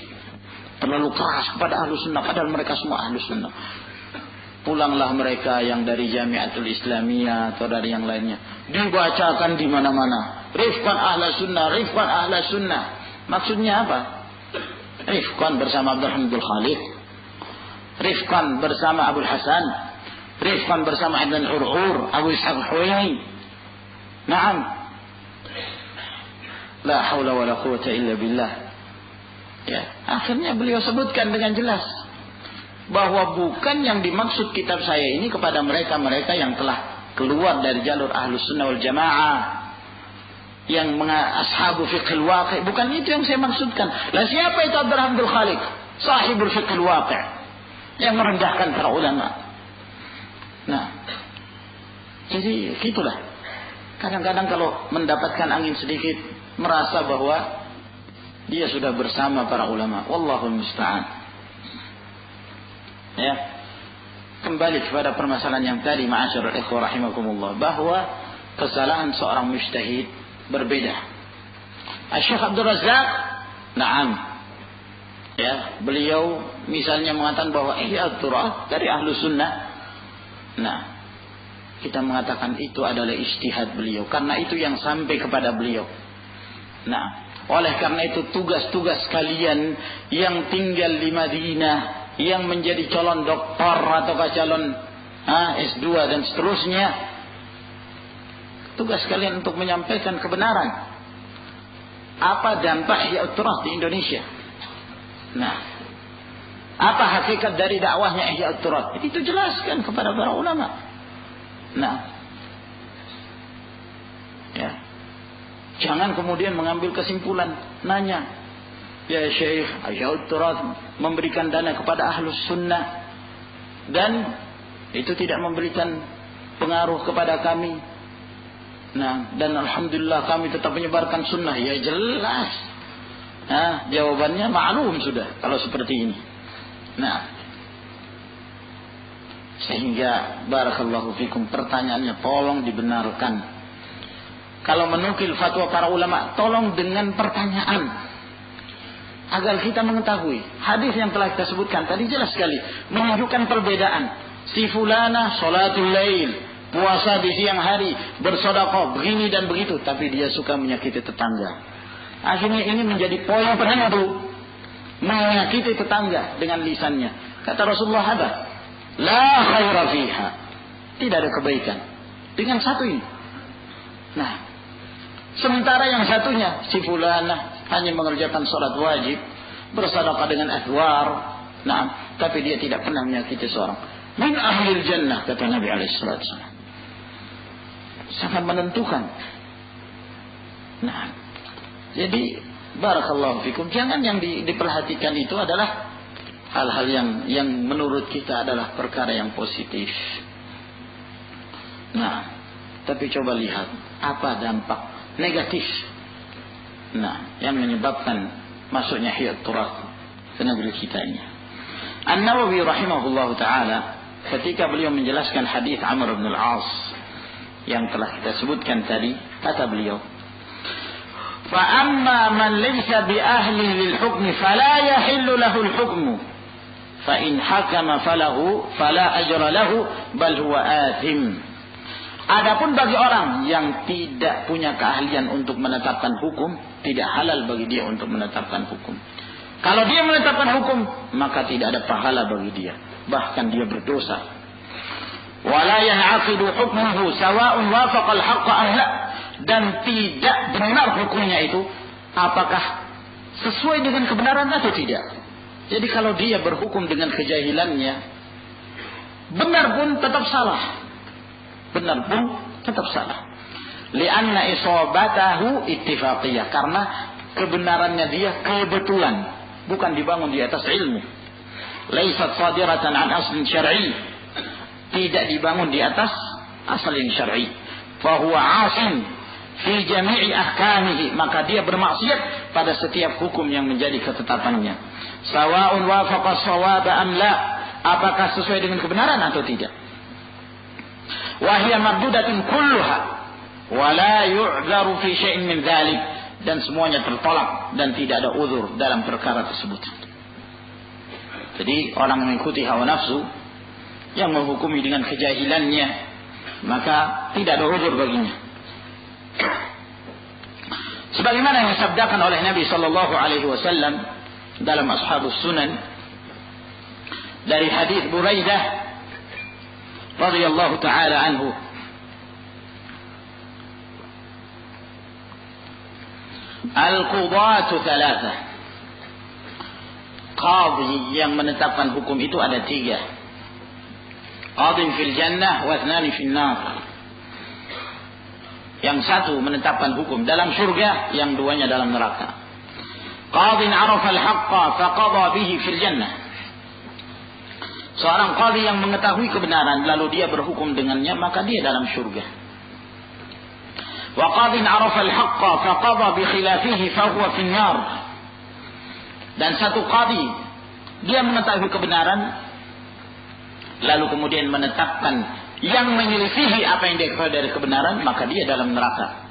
Speaker 1: terlalu keras kepada Ahlus Sunnah, padahal mereka semua Ahlus Sunnah. Pulanglah mereka yang dari Jamiatul Islamiyah atau dari yang lainnya, dibacakan di mana-mana. Rifqan Ahlus Sunnah, Rifqan Ahlus Sunnah. Maksudnya apa? Rifqan bersama Abdul Hamidul Khalid, Rifqan bersama Abdul Hasan, Rifqan bersama Ibn Ur'ur, Abu Ishaq Al-Huwaini. Naam. La haula wa la quwwata illa billah. Ya, akhirnya beliau sebutkan dengan jelas bahwa bukan yang dimaksud kitab saya ini kepada mereka-mereka yang telah keluar dari jalur Ahlus Sunnah wal Jamaah, yang ashabu fiqhul waqi', bukan itu yang saya maksudkan. Lah siapa itu Abdul Hamidul Khalid? Sahibul fiqhul waqi', yang merendahkan para ulama. Nah, jadi gitulah. Kadang-kadang kalau mendapatkan angin sedikit, merasa bahwa dia sudah bersama para ulama. Wallahul musta'an. Ya, kembali kepada permasalahan yang tadi, ma'asyiral ikhwah rahimakumullah, bahwa kesalahan seorang mujtahid berbeda. Syekh Abdul Razzaq, na'am, ya, beliau misalnya mengatakan bahwa Ihya Ulquran dari Ahlus Sunnah. Nah, kita mengatakan itu adalah ijtihad beliau, karena itu yang sampai kepada beliau. Nah, oleh karena itu tugas-tugas kalian yang tinggal di Madinah, yang menjadi calon doktor atau calon S2 dan seterusnya, tugas kalian untuk menyampaikan kebenaran. Apa dampak Ihya Ulquran di Indonesia? Nah, apa hakikat dari dakwahnya Ihya Ulquran? Itu jelaskan kepada para ulama. Nah, ya, jangan kemudian mengambil kesimpulan, nanya, ya Syekh, Ihya Ulquran memberikan dana kepada Ahlus Sunnah dan itu tidak memberikan pengaruh kepada kami. Nah, dan alhamdulillah kami tetap menyebarkan sunnah. Ya jelas. Nah, jawabannya maklum sudah kalau seperti ini. Nah, sehingga barakallahu fikum, pertanyaannya tolong dibenarkan. Kalau menukil fatwa para ulama, tolong dengan pertanyaan. agar kita mengetahui. Hadis yang telah kita sebutkan tadi jelas sekali menunjukkan perbedaan. Si fulana salatul lail, puasa di siang hari, bersedekah begini dan begitu, tapi dia suka menyakiti tetangga. Akhirnya ini menjadi poin penentu, menyakiti tetangga dengan lisannya. Kata Rasulullah, "Hada la khaira fiha." Tidak ada kebaikan dengan satu ini. Nah, sementara yang satunya si fulana hanya mengerjakan salat wajib, bersedekah dengan adwar, nah, tapi dia tidak pernah menyakiti seorang. Min ahlil jannah, kata Nabi alaihi salatu wasallam. Sangat menentukan. Nah, jadi barakallahu fikum, jangan yang diperhatikan itu adalah hal-hal yang menurut kita adalah perkara yang positif. Nah, tapi coba lihat apa dampak negatif, nah, yang menyebabkan masuknya Hiyat Turat ke negeri kita ini. An-Nawawi rahimahullahu taala ketika beliau menjelaskan hadis Amr bin al-As yang telah kita sebutkan tadi, kata beliau, "Fa amma man laysa bi ahli lil hukm fala yahillu lahu al-hukm, fa in hakama falahu fala ajra lahu bal huwa athim." Adapun bagi orang yang tidak punya keahlian untuk menetapkan hukum, tidak halal bagi dia untuk menetapkan hukum. Kalau dia menetapkan hukum, maka tidak ada pahala bagi dia, bahkan dia berdosa. Wala yan'aqidu hukmuhu sawa'un wafaqa al-haqqa am la, dan tidak benar hukumnya itu apakah sesuai dengan kebenaran atau tidak. Jadi kalau dia berhukum dengan kejahilannya, benar pun tetap salah. Benar pun tetap salah. Lianna isabatahu ittifaqiyah, karena kebenarannya dia kebetulan, bukan dibangun di atas ilmu. Laisat sadiratan an aslin syar'i, tidak dibangun di atas asal yang syar'i. Fa huwa 'asin fi jami'i ahkamihi, maka dia bermaksiat pada setiap hukum yang menjadi ketetapannya. Sawa'un wafaqa shawaba am la, apakah sesuai dengan kebenaran atau tidak. Wa hiya mardudatun kulluha wa la yu'dzaru fi syai'in min dzalik, dan semuanya tertolak dan tidak ada uzur dalam perkara tersebut. Jadi orang mengikuti hawa nafsu yang menghukumi dengan kejahilannya, maka tidak ada uzur baginya. Sebagaimana yang disabdakan oleh Nabi sallallahu alaihi wasallam dalam Ashabus Sunan dari hadis Buraidah radhiyallahu taala anhu, al-qudatu thalatha, qadhi yang menetapkan hukum itu ada 3. Qadhin fil jannah wa ithnani fil nar. Yang satu menetapkan hukum dalam surga, yang duanya dalam neraka. Qadhin arafa al-haqqa faqadha bihi fil jannah. Seorang qadhi yang mengetahui kebenaran lalu dia berhukum dengannya, maka dia dalam surga. Wa qadhin arafa al-haqqa faqadha bi khilafihi fa huwa fin nar. Dan satu qadhi dia mengetahui kebenaran lalu kemudian menetapkan yang menyelisihi apa yang dia ketahui dari kebenaran, maka dia dalam neraka.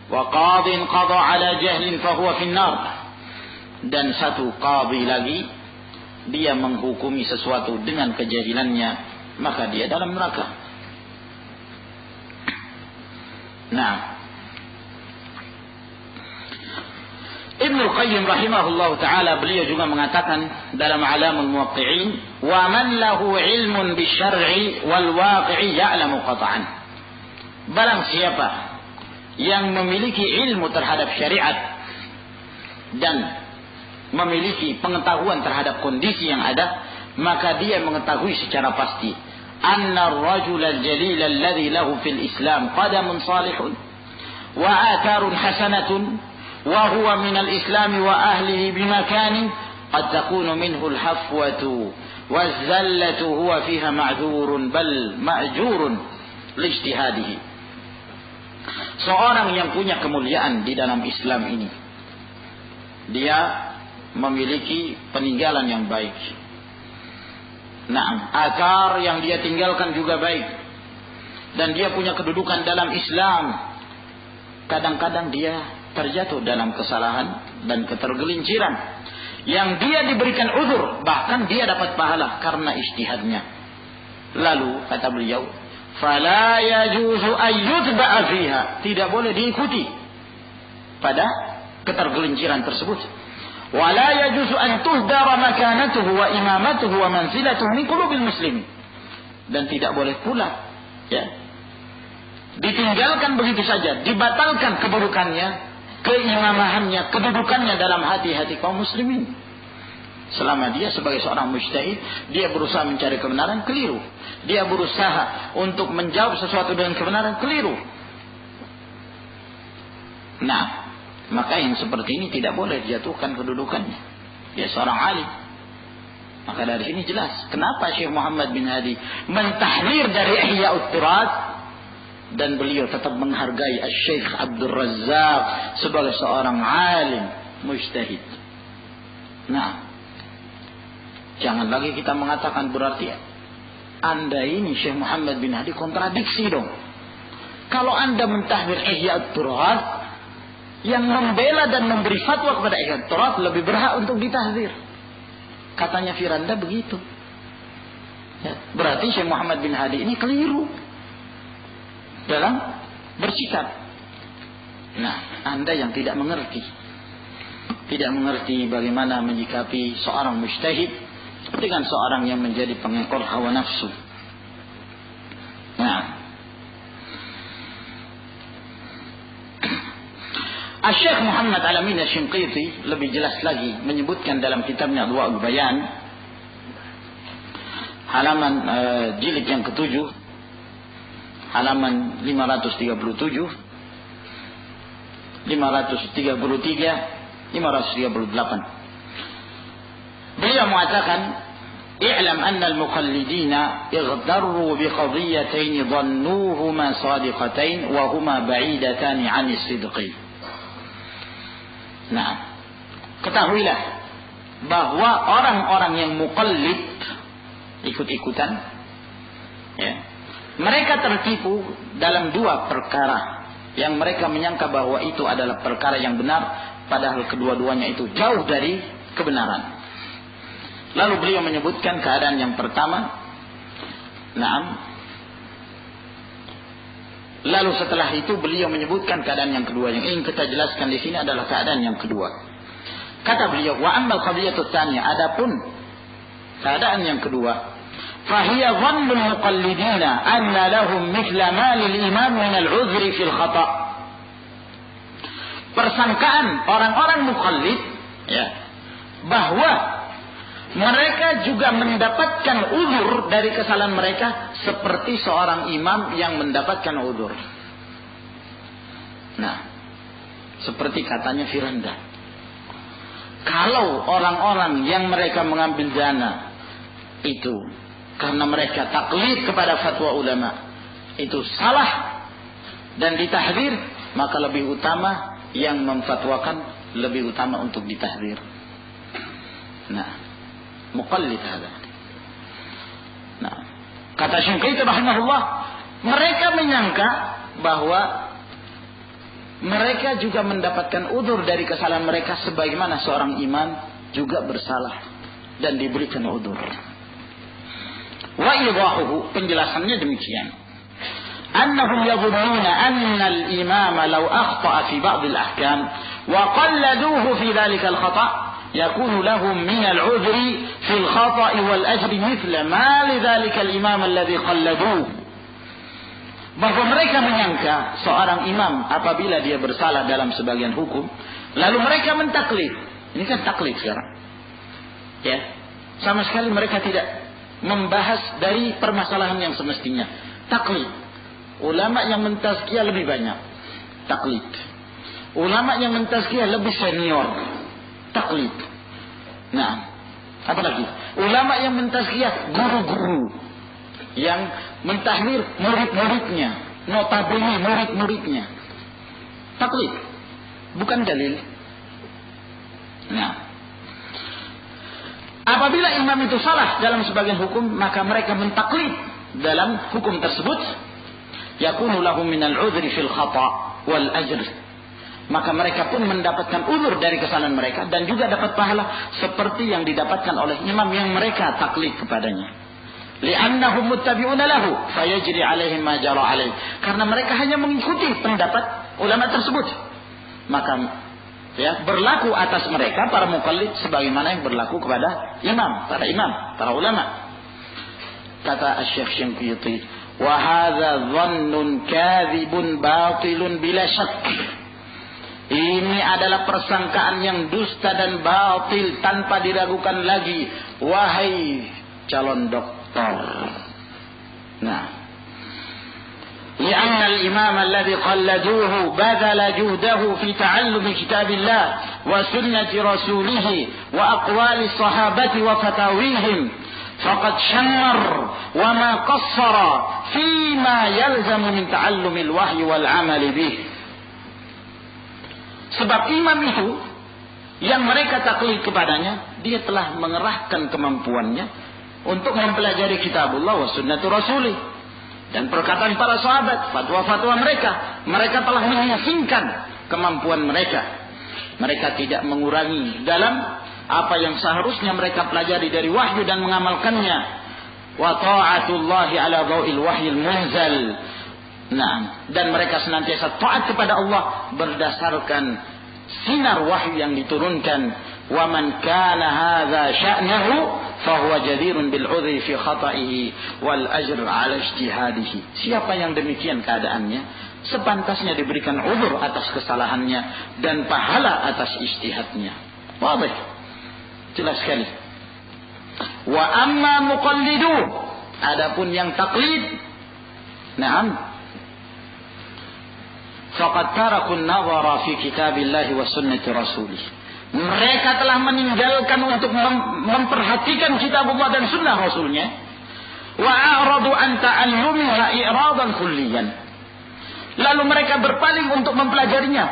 Speaker 1: Wa qadhin qadha ala jahlin fa huwa fin nar. Dan satu qadhi lagi dia menghukumi sesuatu dengan kejahilannya, maka dia dalam neraka. Nah, Ibnu Qayyim rahimahullah taala beliau juga mengatakan dalam Alamul Muwaqqi'in, wa man lahu ilmun bisyar'i wal waqi'i ya'lamu qat'an. Barang siapa yang memiliki ilmu terhadap syariat dan memiliki pengetahuan terhadap kondisi yang ada, maka dia mengetahui secara pasti anna ar-rajul al-jalil alladhi lahu fil Islam qadamun salihun wa atharun hasanatun wa huwa min al-Islam wa ahlihi bimakanin qad takunu minhu al-hafwatu waz-zallatu huwa fiha ma'dzurun bal ma'jurun lijtihadihi. Seorang yang punya kemuliaan di dalam Islam ini, dia memiliki peninggalan yang baik. Nah, athar yang dia tinggalkan juga baik. Dan dia punya kedudukan dalam Islam. Kadang-kadang dia terjatuh dalam kesalahan dan ketergelinciran yang dia diberikan uzur, bahkan dia dapat pahala karena ijtihadnya. Lalu kata beliau, fala yajuzu ayyutba'a fiha, tidak boleh diikuti pada ketergelinciran tersebut. Wala yajuzu an tuhdara makanatuhu wa imamatuhu wa manzilatuhu min qulubil muslimin, dan tidak boleh pula ditinggalkan begitu saja, dibatalkan kedudukannya, keimamahannya, kedudukannya dalam hati-hati kaum muslimin. Selama dia sebagai seorang mujtahid, dia berusaha mencari kebenaran, keliru. Dia berusaha untuk menjawab sesuatu dengan kebenaran, keliru. Nah, maka yang seperti ini tidak boleh dijatuhkan kedudukannya. Dia seorang alim. Maka dari sini jelas kenapa Syekh Muhammad bin Hadi mentahdir dari Ihya'ut Turath, dan beliau tetap menghargai Syekh Abdul Razzaq sebagai seorang alim mujtahid. Nah, jangan lagi kita mengatakan berarti Anda ini Syekh Muhammad bin Hadi kontradiksi dong. Kalau Anda mentahdir Ihya'ut Turath, yang membela dan memberi fatwa kepada Ihya'ut Turath lebih berhak untuk ditahdir. Katanya Firanda begitu. Berarti Syekh Muhammad bin Hadi ini keliru dalam bersikap. Nah, Anda yang tidak mengerti bagaimana menyikapi seorang mujtahid dengan seorang yang menjadi pengekor hawa nafsu. Nah, Syekh Muhammad Al-Amin Asy-Shinqiti lebih jelas lagi menyebutkan dalam kitabnya Adwa'ul Bayan, halaman jilid yang ke-7, halaman 537, 533, 538. Beliau mengatakan, "I'lam anna al-muqallidina ightarru bi qadiyatain dhannuhuma sadiqatain wa huma ba'idatan 'ani as-sidqi." Nah, ketahuilah bahwa orang-orang yang muqallid, ikut-ikutan, mereka tertipu dalam dua perkara yang mereka menyangka bahwa itu adalah perkara yang benar, padahal kedua-duanya itu jauh dari kebenaran. Lalu beliau menyebutkan keadaan yang pertama. Lalu setelah itu beliau menyebutkan keadaan yang kedua. Yang ingin kita jelaskan di sini adalah keadaan yang kedua. Kata beliau, wa ammal qadiyatu tsaniyah, adapun keadaan yang kedua, فهي ظن المقلدين أن لهم مثل ما للإمام من العذر في الخطأ. Persangkaan orang-orang muqallid bahwa mereka juga mendapatkan uzur dari kesalahan mereka seperti seorang imam yang mendapatkan uzur. Nah, seperti katanya Firanda, kalau orang-orang yang mereka mengambil dana itu karena mereka taklid kepada fatwa ulama itu salah dan ditahdir, maka lebih utama yang memfatwakan lebih utama untuk ditahdir. Nah, muqallid hada. Nah, kata Syinqiti rahimahullah, mereka menyangka bahwa mereka juga mendapatkan udzur dari kesalahan mereka sebagaimana seorang imam juga bersalah dan diberikan udzur. Wa idahuhu, penjelasannya demikian. Annahum yadhunnuna anna al-imama law akhta'a fi ba'd al-ahkam wa qalladuhu fi dhalika al-khata' yakunu lahum min al-'udhri fi al-khata'i wal ajri mithla ma li dhalika al-imam alladhi qalladuhu. Bahwa mereka menyangka seorang imam apabila dia bersalah dalam sebagian hukum, lalu mereka mentaklid. Ini kan taklid sekarang. Ya. Sama sekali mereka tidak membahas dari permasalahan yang semestinya. Taklid. Ulama yang mentazkiyah lebih banyak. Taklid. Ulama yang mentazkiyah lebih senior. Taklid. Nah, apa lagi? Ulama yang mentazkiyah guru-guru yang mentahdir murid-muridnya, notabene murid-muridnya. Taklid. Bukan dalil. Nah, apabila imam itu salah dalam sebagian hukum, maka mereka mentaklid dalam hukum tersebut. Yakunu lahum minal udhri fil khata' wal ajr maka mereka pun mendapatkan uzur dari kesalahan mereka dan juga dapat pahala seperti yang didapatkan oleh imam yang mereka taklid kepadanya. Li'annahum muttabi'una lahu fayajri 'alaihim ma jara 'alaih. Karena mereka hanya mengikuti pendapat ulama tersebut, maka berlaku atas mereka para muqallid sebagaimana yang berlaku kepada para ulama. Kata Asy-Syaikh Syinqiti, wa hadza dhannun kadzibun batilun bila syak. Ini adalah persangkaan yang dusta dan batil tanpa diragukan lagi, wahai calon doktor. Nah, li'anna al-imam alladhi qalladuhu badala juhdahu fi ta'allumi kitabillah wa sunnati rasulih wa aqwali sahabati wa fatawihim faqad shammar wa ma qassara fima yalzamu min ta'allumi al-wahyi wal 'amali bih. Sebab imam itu yang mereka taklid kepadanya, dia telah mengerahkan kemampuannya untuk mempelajari kitabullah wa sunnatu rasulih dan perkataan para sahabat, fatwa-fatwa mereka. Mereka telah menyaksikan kemampuan mereka. Mereka tidak mengurangi dalam apa yang seharusnya mereka pelajari dari wahyu dan mengamalkannya. Wa ta'atullahi ala dhawil wahyil munzal. Nah, dan mereka senantiasa taat kepada Allah berdasarkan sinar wahyu yang diturunkan. Wa man kana hadza sya'nuhu fa huwa jadirun bil 'udhri fi khata'ihi wal ajr 'ala ijtihadihi. Siapa yang demikian keadaannya, sepantasnya diberikan uzur atas kesalahannya dan pahala atas ijtihadnya. Wadih, jelas sekali. Wa amma muqallidu, adapun yang taklid, na'am, faqad tarakun nazara fi kitabillahi wa sunnati rasulih. Mereka telah meninggalkan untuk memperhatikan kitabullah dan sunnah rasulnya. Wa a'radu an ta'allumiha i'radan kulliyan. Lalu mereka berpaling untuk mempelajarinya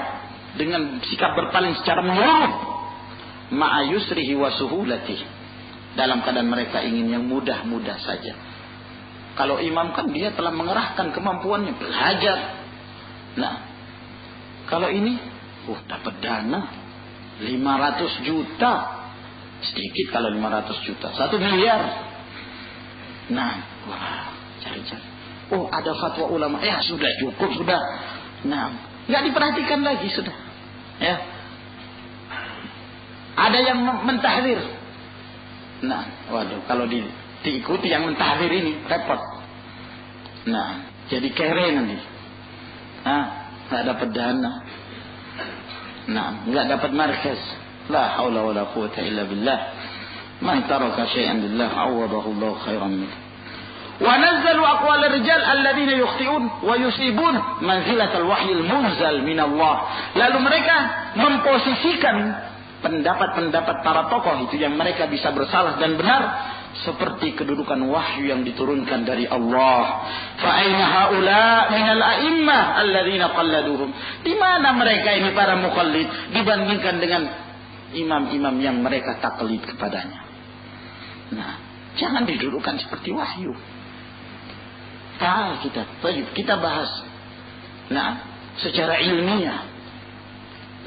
Speaker 1: dengan sikap berpaling secara menyeluruh. Ma'a yusrihi wa suhulatihi. Dalam keadaan mereka ingin yang mudah-mudah saja. Kalau imam kan dia telah mengerahkan kemampuannya belajar. Nah, kalau ini, dapat dana 500 juta. Sedikit kalau 500 juta. 1 miliar. Nah, cari-cari. Ada fatwa ulama. Sudah cukup, sudah. Nah, nggak diperhatikan lagi, sudah. Ya. Ada yang mentahdir. Nah, kalau diikuti yang mentahdir ini, repot. Nah, jadi kere nanti. Nggak dapat dana. Nah, nggak dapat markas. La haula wala quwwata illa billah. Man taraka syai'an lillah awadahu Allah khairan min. Wa nazzalu aqwal ar-rijal alladziina yukhti'un wa yusibun manzilat al-wahyi al-munzal min Allah. Lalu mereka memposisikan pendapat-pendapat para tokoh itu yang mereka bisa bersalah dan benar seperti kedudukan wahyu yang diturunkan dari Allah. Fa aina haula minal a'immah alladziina qalladuhum? Di mana mereka ini para muqallid dibandingkan dengan imam-imam yang mereka taklid kepadanya? Nah, jangan didudukan seperti wahyu. Kita bahas. Nah, secara ilmiah.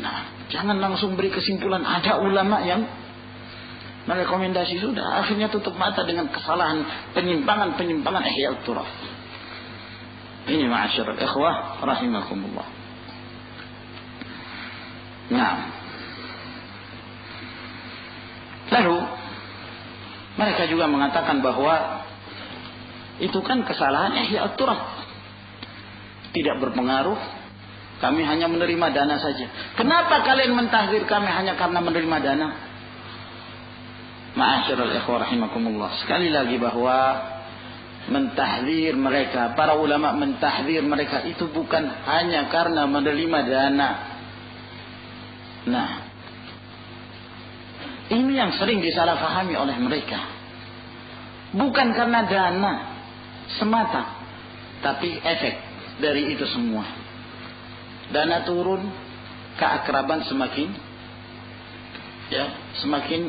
Speaker 1: Nah, jangan langsung beri kesimpulan. Ada ulama yang merekomendasi, sudah akhirnya tutup mata dengan kesalahan penyimpangan ihya turaf. Ini ma'asyiral ikhwah rahimakumullah. Nah, lalu mereka juga mengatakan bahwa itu kan kesalahan ihya turaf, tidak berpengaruh, kami hanya menerima dana saja. Kenapa kalian mentahdir kami hanya karena menerima dana? Ma'asyiral ikhwah rahimakumullah. Sekali lagi bahwa mentahdir mereka, para ulama mentahdir mereka itu bukan hanya karena menerima dana. Nah, ini yang sering disalahfahami oleh mereka. Bukan karena dana semata, tapi efek dari itu semua. Dana turun, keakraban semakin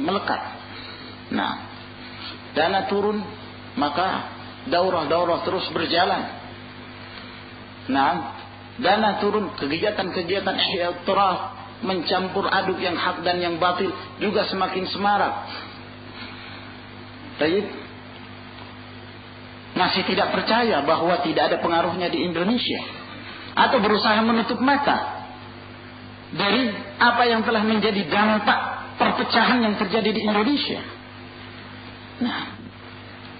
Speaker 1: melekat. Nah, dana turun, maka daurah-daurah terus berjalan. Nah, dana turun, kegiatan-kegiatan ihya turath, mencampur aduk yang hak dan yang batil juga semakin semarak. Baik, masih tidak percaya bahwa tidak ada pengaruhnya di Indonesia, atau berusaha menutup mata dari apa yang telah menjadi dampak perpecahan yang terjadi di Indonesia. Nah,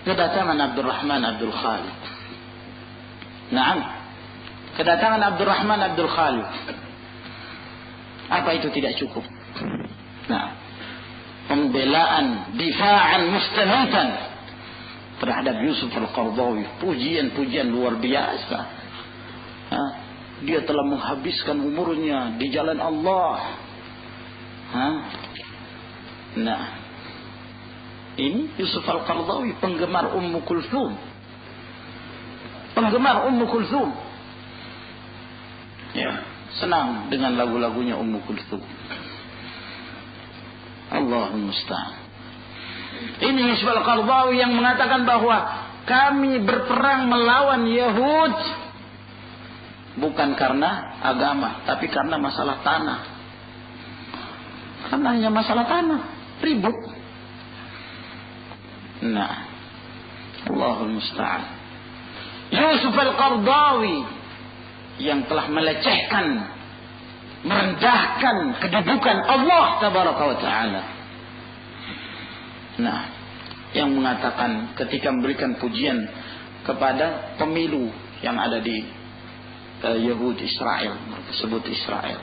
Speaker 1: kedatangan Abdurrahman Abdul Khalid. Kedatangan Abdurrahman Abdul Khalid. Apa itu tidak cukup? Nah, pembelaan, difa'an mustamitan terhadap Yusuf Al-Qaradawi, pujian-pujian luar biasa. Dia telah menghabiskan umurnya di jalan Allah. Nah, ini Yusuf Al-Qaradawi, penggemar Ummu Kulthum. Penggemar Ummu Kulthum. Ya, senang dengan lagu-lagunya Ummu Kulthum. Allahul musta'an. Ini Yusuf Al-Qaradawi yang mengatakan bahwa kami berperang melawan Yahud bukan karena agama, tapi karena masalah tanah. Karena hanya masalah tanah, ribut. Nah, Allahul musta'an. Yusuf Al-Qaradawi yang telah melecehkan, merendahkan kedudukan Allah tabaraka wa ta'ala. Nah, yang mengatakan ketika memberikan pujian kepada pemilu yang ada di Yahud Israel, mereka sebut Israel.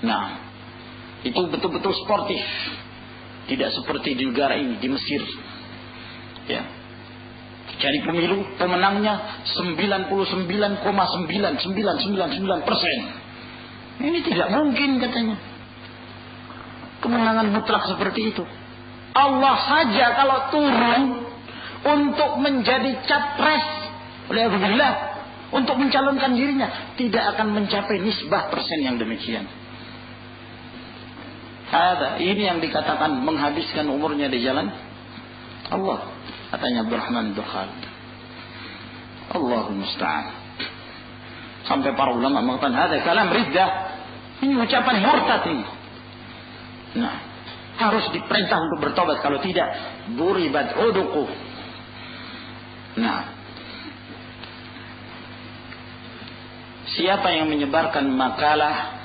Speaker 1: Nah, itu betul-betul sportif, tidak seperti di negara ini, di Mesir. Ya, jadi pemilu pemenangnya 99,9999%. Ini tidak mungkin katanya. Kemenangan mutlak seperti itu. Allah saja kalau turun untuk menjadi capres, waliyadzubillah, untuk mencalonkan dirinya, tidak akan mencapai nisbah persen yang demikian. Ini yang dikatakan menghabiskan umurnya di jalan Allah, katanya Abdurrahman bin Khalid. Allahul musta'an. Sampai para ulama mengatakan ada kalam riddah, ini ucapan murtad ini. Nah, harus diperintah untuk bertobat, kalau tidak duribat uduqu. Nah, siapa yang menyebarkan makalah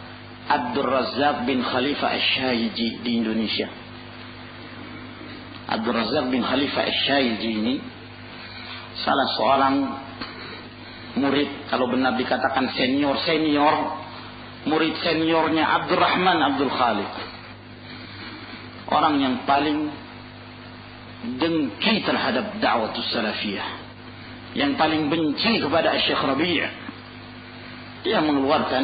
Speaker 1: Abdul Razak bin Khalifah Asy-Syaiji di Indonesia? Abdul Razak bin Khalifah Asy-Syaiji ini salah seorang murid, kalau benar dikatakan senior, murid seniornya Abdurrahman Abdul Khalid. Orang yang paling dengki terhadap da'watus salafiyah, yang paling benci kepada Syekh Rabi'. Dia mengeluarkan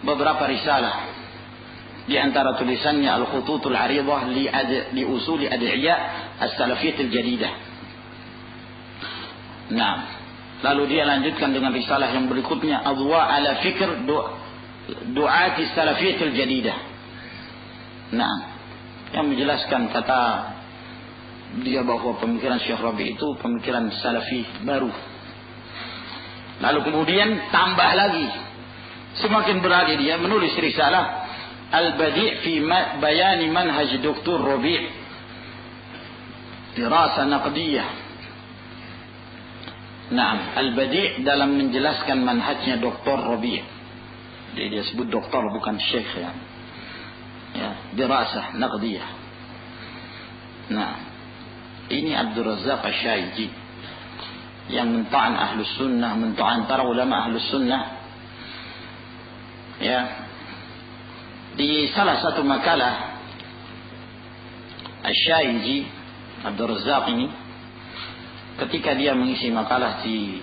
Speaker 1: beberapa risalah, di antara tulisannya Al-Khututul Aridah li Usuli Ad'iyah As-Salafiyyah Al-Jadidah. Nah, lalu dia lanjutkan dengan risalah yang berikutnya, Adwa ala Fikr Du'ati Salafiyyah Al-Jadidah. Nah, yang menjelaskan, kata dia, bahwa pemikiran Syekh Rabi' itu pemikiran salafi baru. Lalu kemudian tambah lagi, semakin berani dia menulis risalah Al-Badi' fi Bayani Manhaj Dr. Rabi' Dirasa Naqdiyah. Nah, Al-Badi' dalam menjelaskan manhajnya Dr. Rabi'. Dia sebut doktor, bukan syekh ya. Ya, dirasah naqdiyah. Nah, ini Abdul Razak Asy-Syaiji yang mentaan Ahlus Sunnah, mentaan para ulama Ahlus Sunnah. Ya, di salah satu makalah Asy-Syaiji, Abdul Razak ini, ketika dia mengisi makalah di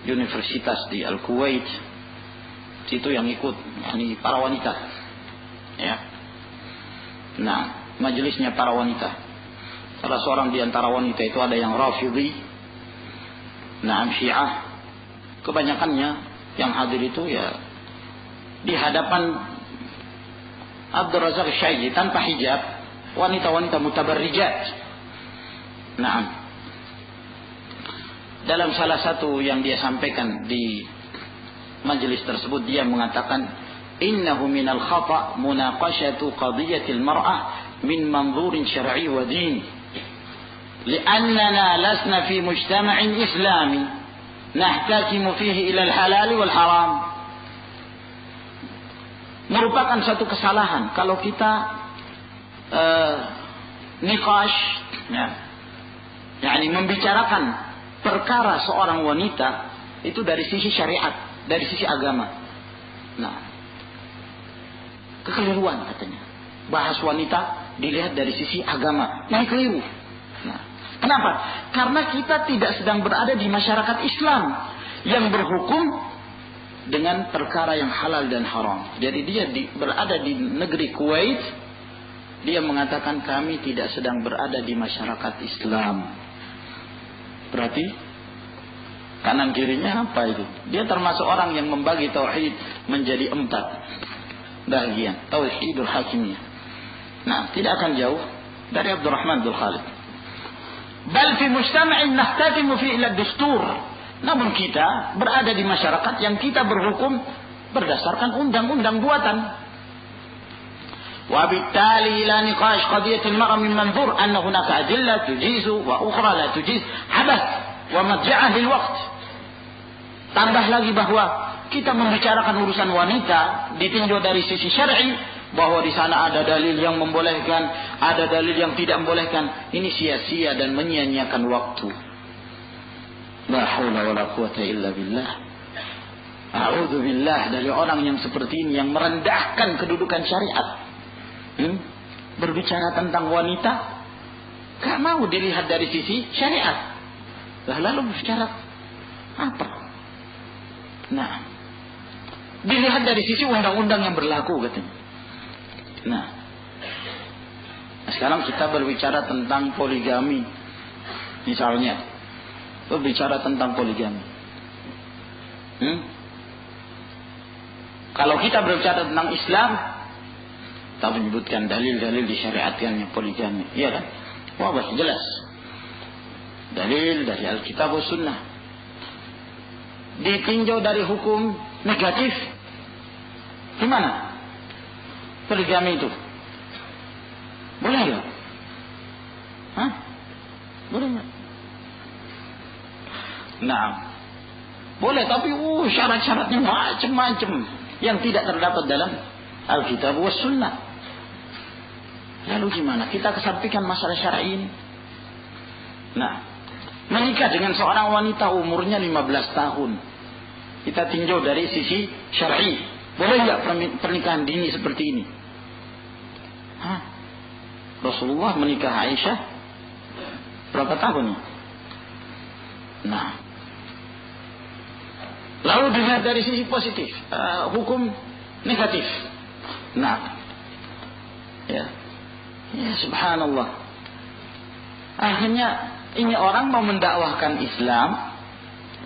Speaker 1: universitas di Al-Kuwait, situ yang ikut yakni para wanita. Ya. Nah, majelisnya para wanita. Salah seorang di antara wanita itu ada yang Rafidhi, nah Syiah. Kebanyakannya yang hadir itu ya di hadapan Abdul Razak Asy-Syaiji tanpa hijab, wanita-wanita mutabarrijat. Nah, dalam salah satu yang dia sampaikan di majelis tersebut, dia mengatakan, innahu minal khata' munaqashatu qadiyatil mar'ah min manzurin syar'i wa dini, li'annana lasna fi mujtama'in islami nahtakimu fihi ila al-halal wal haram. Merupakan satu kesalahan kalau kita niqash, yakni membicarakan perkara seorang wanita itu dari sisi syariat, dari sisi agama. Nah, kekeliruan katanya. Bahas wanita dilihat dari sisi agama. Nah, keliru. Nah, kenapa? Karena kita tidak sedang berada di masyarakat Islam yang berhukum dengan perkara yang halal dan haram. Jadi dia berada di negeri Kuwait. Dia mengatakan kami tidak sedang berada di masyarakat Islam. Berarti kanan kirinya apa itu? Dia termasuk orang yang membagi tauhid menjadi 4 bagian. Tauhidul hakimiyah. Nah, tidak akan jauh dari Abdurrahman bin Khalid. Bal fi mujtama'in nahtatimu fi ila dustur. Namun kita berada di masyarakat yang kita berhukum berdasarkan undang-undang buatan. وبالتالي لا نقاش قضية المرأة من منظور أن هناك أدلة تجيز وأخرى لا تجيز عبث ومضيعة للوقت. Tambah lagi bahwa kita membicarakan urusan wanita ditinjau dari sisi syar'i, bahwa di sana ada dalil yang membolehkan, ada dalil yang tidak membolehkan. Ini sia-sia dan menyia-nyiakan waktu. La haula wala quwata illa billah. A'udzu billah dari orang yang seperti ini, yang merendahkan kedudukan syariat. Berbicara tentang wanita gak mau dilihat dari sisi syariat, lalu berbicara apa? Nah, dilihat dari sisi undang-undang yang berlaku katanya. Nah, sekarang kita berbicara tentang poligami, misalnya berbicara tentang poligami. Kalau kita berbicara tentang Islam, kita menyebutkan dalil-dalil disyariatkannya poligami, iya kan? Wah, jelas. Dalil dari Alkitab dan Sunnah. Ditinjau dari hukum negatif, gimana? Poligami itu boleh nggak? Hah? Boleh nggak? Nah, boleh, tapi syarat-syaratnya macam-macam yang tidak terdapat dalam Alkitab dan Sunnah. Lalu gimana? Kita kesampingkan masalah syar'i ini. Nah, menikah dengan seorang wanita umurnya 15 tahun. Kita tinjau dari sisi syar'i. Boleh nggak pernikahan dini seperti ini? Hah? Rasulullah menikah Aisyah berapa tahun? Nah, lalu dilihat dari sisi positif, hukum negatif. Nah, ya subhanallah. Akhirnya ini orang mau mendakwahkan Islam,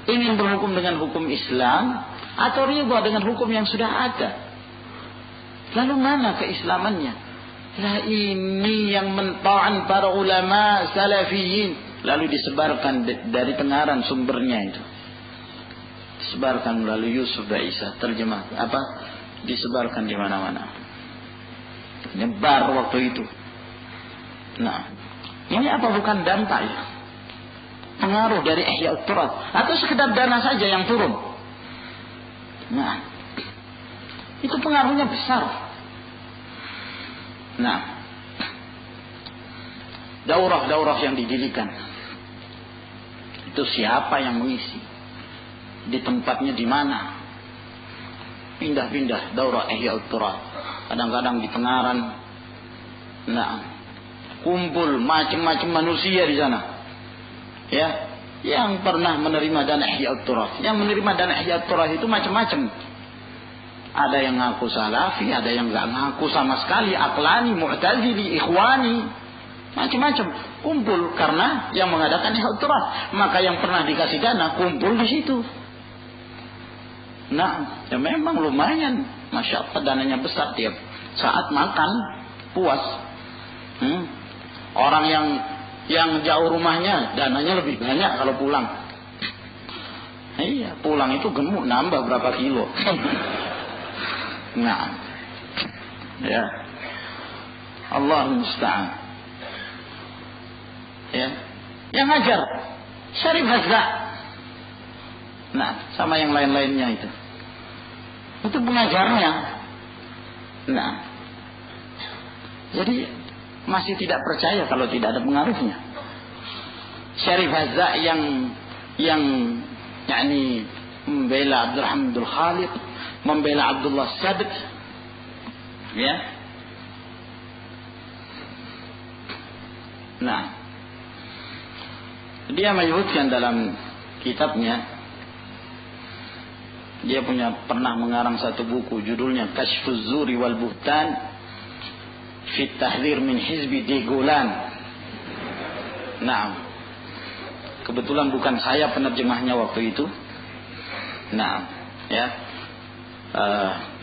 Speaker 1: ingin berhukum dengan hukum Islam, atau ridha dengan hukum yang sudah ada. Lalu mana keislamannya? Lah ini yang mentaan para ulama salafiyin. Lalu disebarkan dari Tengaran sumbernya itu. Disebarkan melalui Yusuf dan Isa, terjemah apa? Disebarkan di mana-mana. Nyebar waktu itu. Nah, ini apa bukan dampak ya? Pengaruh dari Ihya Uturat atau sekedar dana saja yang turun? Nah, itu pengaruhnya besar. Nah, daurah-daurah yang didirikan itu siapa yang mengisi? Di tempatnya di mana? Pindah-pindah daurah Ihya Uturat. Kadang-kadang di Tengaran. Nah, kumpul macam-macam manusia di sana. Ya, yang pernah menerima dana Ihya Uturat. Yang menerima dana Ihya Uturat itu macam-macam. Ada yang ngaku salafi, ada yang enggak ngaku sama sekali, aqlani, mu'tazili, ikhwani, macam-macam. Kumpul karena yang mengadakan Ihya Uturat. Maka yang pernah dikasih dana kumpul di situ. Nah, ya memang lumayan, masya Allah, dananya besar tiap saat makan puas. Orang yang jauh rumahnya dananya lebih banyak kalau pulang. Iya, pulang itu gemuk, nambah berapa kilo. Nah, ya, Allah musta'an. Ya, yang ngajar Syarif Hazza. Nah, sama yang lain-lainnya itu pengajarnya. Nah, jadi masih tidak percaya kalau tidak ada pengaruhnya. Syarif Hazza yang yakni membela Abdurrahman Abdul Khaliq, membela Abdullah Sabt, ya. Nah, dia menyebutkan dalam kitabnya, dia pernah mengarang satu buku judulnya Kashfuz Zuri wal Buhtan fi Tahdhir min Hizbi Degolan. Nah, kebetulan bukan saya penerjemahnya waktu itu. Nah, ya,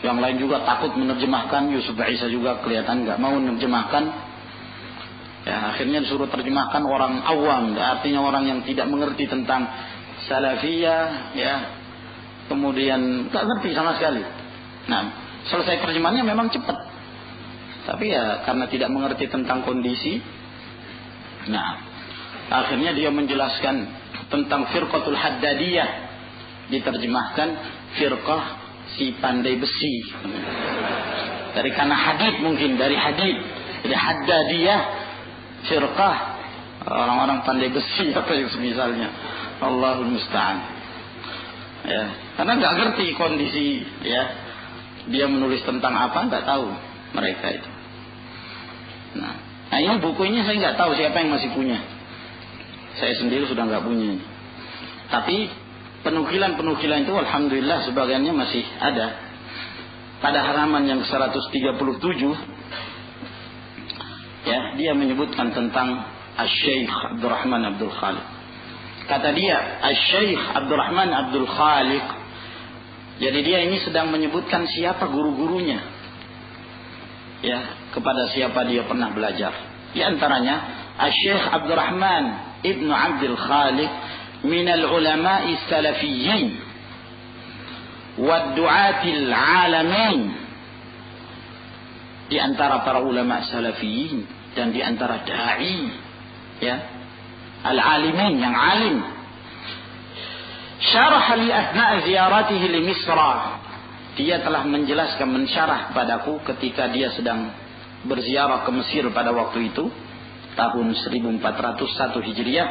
Speaker 1: yang lain juga takut menerjemahkan. Yusuf Isa juga kelihatan nggak mau menerjemahkan. Ya, akhirnya disuruh terjemahkan orang awam, artinya orang yang tidak mengerti tentang salafiyah, ya. Kemudian nggak ngerti sama sekali. Nah, selesai terjemahannya memang cepat, tapi ya karena tidak mengerti tentang kondisi. Nah, akhirnya dia menjelaskan tentang firqatul haddadiyah, diterjemahkan firqah si pandai besi. Dari karena hadid, mungkin dari hadid, jadi haddadiyah firqah orang-orang pandai besi apa yang semisalnya. Allahul musta'an. Ya, karena nggak ngerti kondisi, ya, dia menulis tentang apa nggak tahu mereka itu. Nah, ini bukunya saya nggak tahu siapa yang masih punya. Saya sendiri sudah nggak punya. Tapi penukilan itu alhamdulillah sebagiannya masih ada. Pada halaman yang 137, ya, dia menyebutkan tentang Asy-Syaikh Abdurrahman Abdul Khaliq. Kata dia, Asy-Syaikh Abdurrahman Abdul Khaliq. Jadi dia ini sedang menyebutkan siapa guru-gurunya, ya, kepada siapa dia pernah belajar. Di antaranya Asy-Syaikh Abdurrahman Ibnu Abdul Khaliq minal ulama'i salafiyyin wad du'atil alamin. Di antara para ulama salafiyyin dan di antara da'i, ya, al-alimin, yang alim. Syarah li athna' ziyaratihi li Misra. Dia telah menjelaskan, mensyarah padaku ketika dia sedang berziarah ke Mesir pada waktu itu, tahun 1401 Hijriah.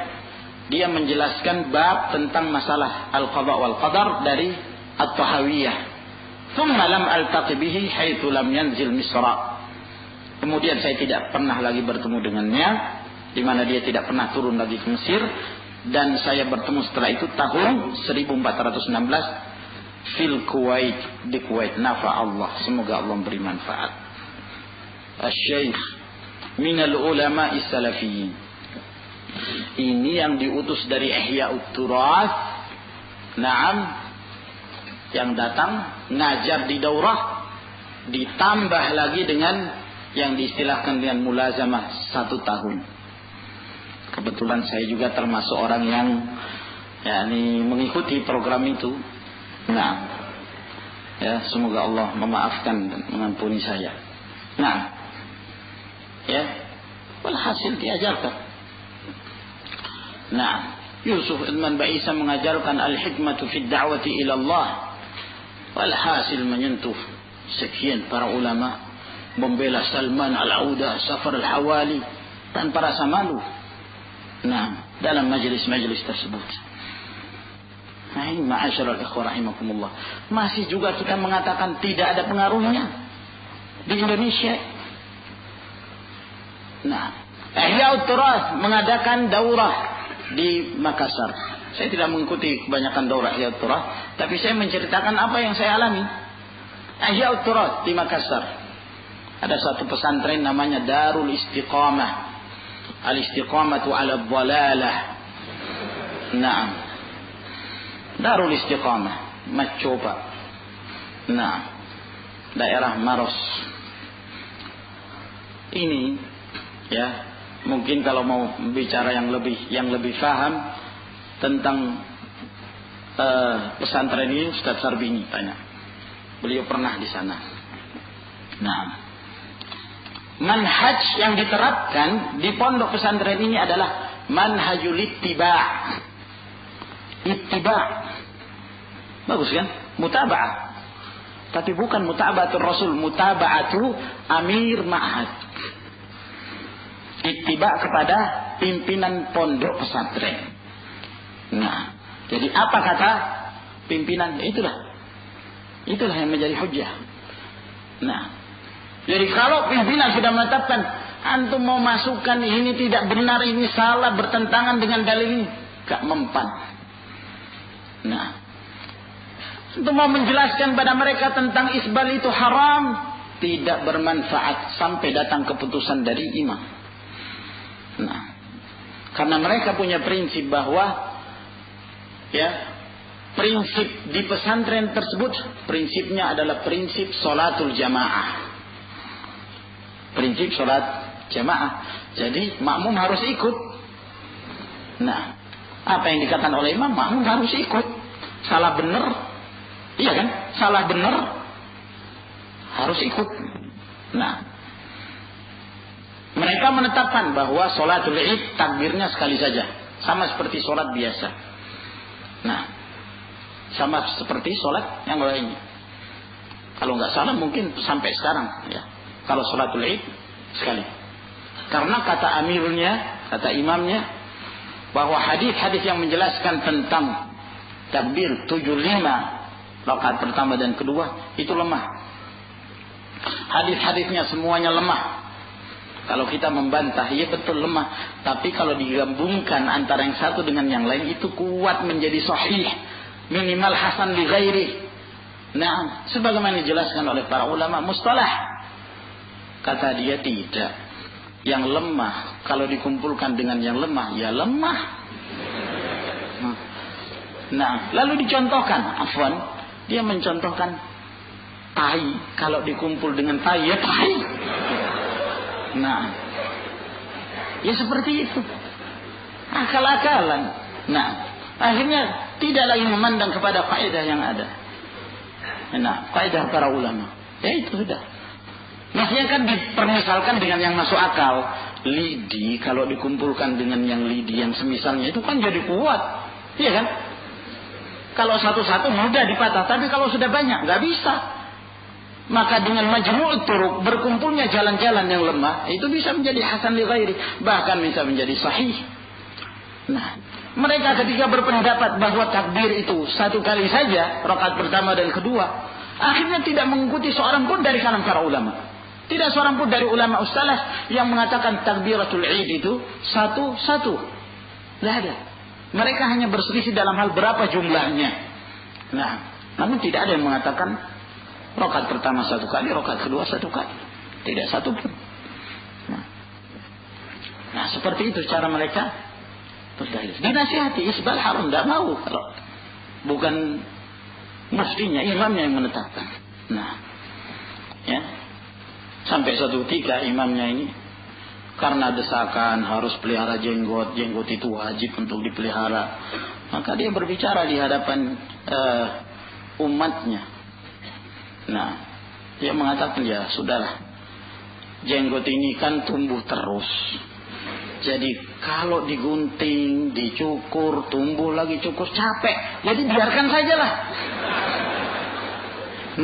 Speaker 1: Dia menjelaskan bab tentang masalah al-qada wal qadar dari At-Tahawiyah. Thumma lam altaqi bihi haitsu lam yanzil Misra. Kemudian saya tidak pernah lagi bertemu dengannya, di mana dia tidak pernah turun lagi ke Mesir, dan saya bertemu setelah itu tahun 1416 fil Kuwait, di Kuwait. Nafa Allah, semoga Allah beri manfaat. Asy-Syaikh minal ulama'i salafiyyin. Ini yang diutus dari Ihya'ut Turath. Naam, yang datang ngajar di daurah, ditambah lagi dengan yang diistilahkan dengan mulazamah 1 tahun. Kebetulan saya juga termasuk orang yang yakni mengikuti program itu. Nah, ya, semoga Allah memaafkan dan mengampuni saya. Nah, ya, walhasil diajarkan. Nah, Yusuf Idman Ba'isa mengajarkan al-hikmatu fid da'wati ila Allah. Walhasil menyentuh sekian para ulama, membela Salman al-Auda, Safar al-Hawali tanpa rasa malu. Nah, dalam majelis-majelis tersebut. Nah, ini ma'asyiral ikhwah rahimakumullah. Masih juga kita mengatakan tidak ada pengaruhnya di Indonesia. Nah, Ihya'ut Turath mengadakan daurah di Makassar. Saya tidak mengikuti kebanyakan daurah Ihya'ut Turath, tapi saya menceritakan apa yang saya alami. Ihya'ut Turath di Makassar. Ada satu pesantren namanya Darul Istiqamah. Al-Istiqamatu ala dhalalah. Naam. Darul Istiqamah, Macoba. Nah, daerah Maros. Ini, ya, mungkin kalau mau bicara yang lebih paham tentang pesantren ini Ustaz Sarbini tanya. Beliau pernah di sana. Nah, manhaj yang diterapkan di pondok pesantren ini adalah manhajul ittiba'. Ittiba'. Bagus kan? Mutaba'ah. Tapi bukan mutaba'atul Rasul, mutaba'atu amir ma'had. Ittiba' kepada pimpinan pondok pesantren. Nah, jadi apa kata pimpinan? Itulah yang menjadi hujjah. Nah, jadi kalau pimpinan sudah menetapkan antum mau masukkan ini tidak benar, ini salah, bertentangan dengan dalil ini, gak mempan. Nah, untuk mau menjelaskan pada mereka tentang isbal itu haram, tidak bermanfaat sampai datang keputusan dari imam. Nah, karena mereka punya prinsip bahwa prinsip di pesantren tersebut prinsipnya adalah prinsip sholatul jamaah. Prinsip sholat jamaah. Jadi makmum harus ikut. Nah, apa yang dikatakan oleh imam, makmum harus ikut. Salah benar, iya kan? Salah benar harus ikut. Nah, mereka menetapkan bahwa sholatul id takbirnya sekali saja, sama seperti sholat biasa. Nah, sama seperti sholat yang lainnya. Kalau nggak salah mungkin sampai sekarang ya. Kalau sholatul id sekali. Karena kata amirnya, kata imamnya, bahwa hadis-hadis yang menjelaskan tentang takbir 75 rakaat pertama dan kedua itu lemah. Hadis-hadisnya semuanya lemah. Kalau kita membantah, ya betul lemah. Tapi kalau digabungkan antara yang satu dengan yang lain, itu kuat menjadi sahih. Minimal hasan li ghairi. Nah, sebagaimana dijelaskan oleh para ulama mustalah. Kata dia tidak. Yang lemah, kalau dikumpulkan dengan yang lemah, ya lemah. Nah, lalu dicontohkan. Afwan, dia mencontohkan tai. Kalau dikumpul dengan tai, ya tai. Nah, ya seperti itu. Akal-akalan. Nah, akhirnya tidak lagi memandang kepada kaidah yang ada. Nah, kaidah para ulama. Ya itu sudah. Maksudnya kan dipermisalkan dengan yang masuk akal. Lidi kalau dikumpulkan dengan yang lidi yang semisalnya itu kan jadi kuat. Iya kan? Kalau satu-satu mudah dipatah, tapi kalau sudah banyak nggak bisa. Maka dengan majmu'ut turuq, berkumpulnya jalan-jalan yang lemah, itu bisa menjadi hasan li ghairi, bahkan bisa menjadi sahih. Nah, mereka ketika berpendapat bahwa takbir itu satu kali saja, rakaat pertama dan kedua, akhirnya tidak mengikuti seorang pun dari kalangan para ulama. Tidak seorang pun dari ulama ussalaf yang mengatakan takbiratul id itu satu-satu. Tidak ada. Mereka hanya berselisih dalam hal berapa jumlahnya. Nah, namun tidak ada yang mengatakan rakaat pertama satu kali, rakaat kedua satu kali. Tidak satu pun. Nah, seperti itu cara mereka berdalil. Dinasihati, isbal haram, tidak mau kalau bukan mestinya imamnya yang menetapkan. Nah, ya. Sampai suatu ketika imamnya ini karena desakan harus pelihara jenggot itu wajib untuk dipelihara, maka dia berbicara di hadapan umatnya. Nah, dia mengatakan ya sudahlah, jenggot ini kan tumbuh terus. Jadi kalau digunting, dicukur, tumbuh lagi cukur, capek. Jadi biarkan sajalah.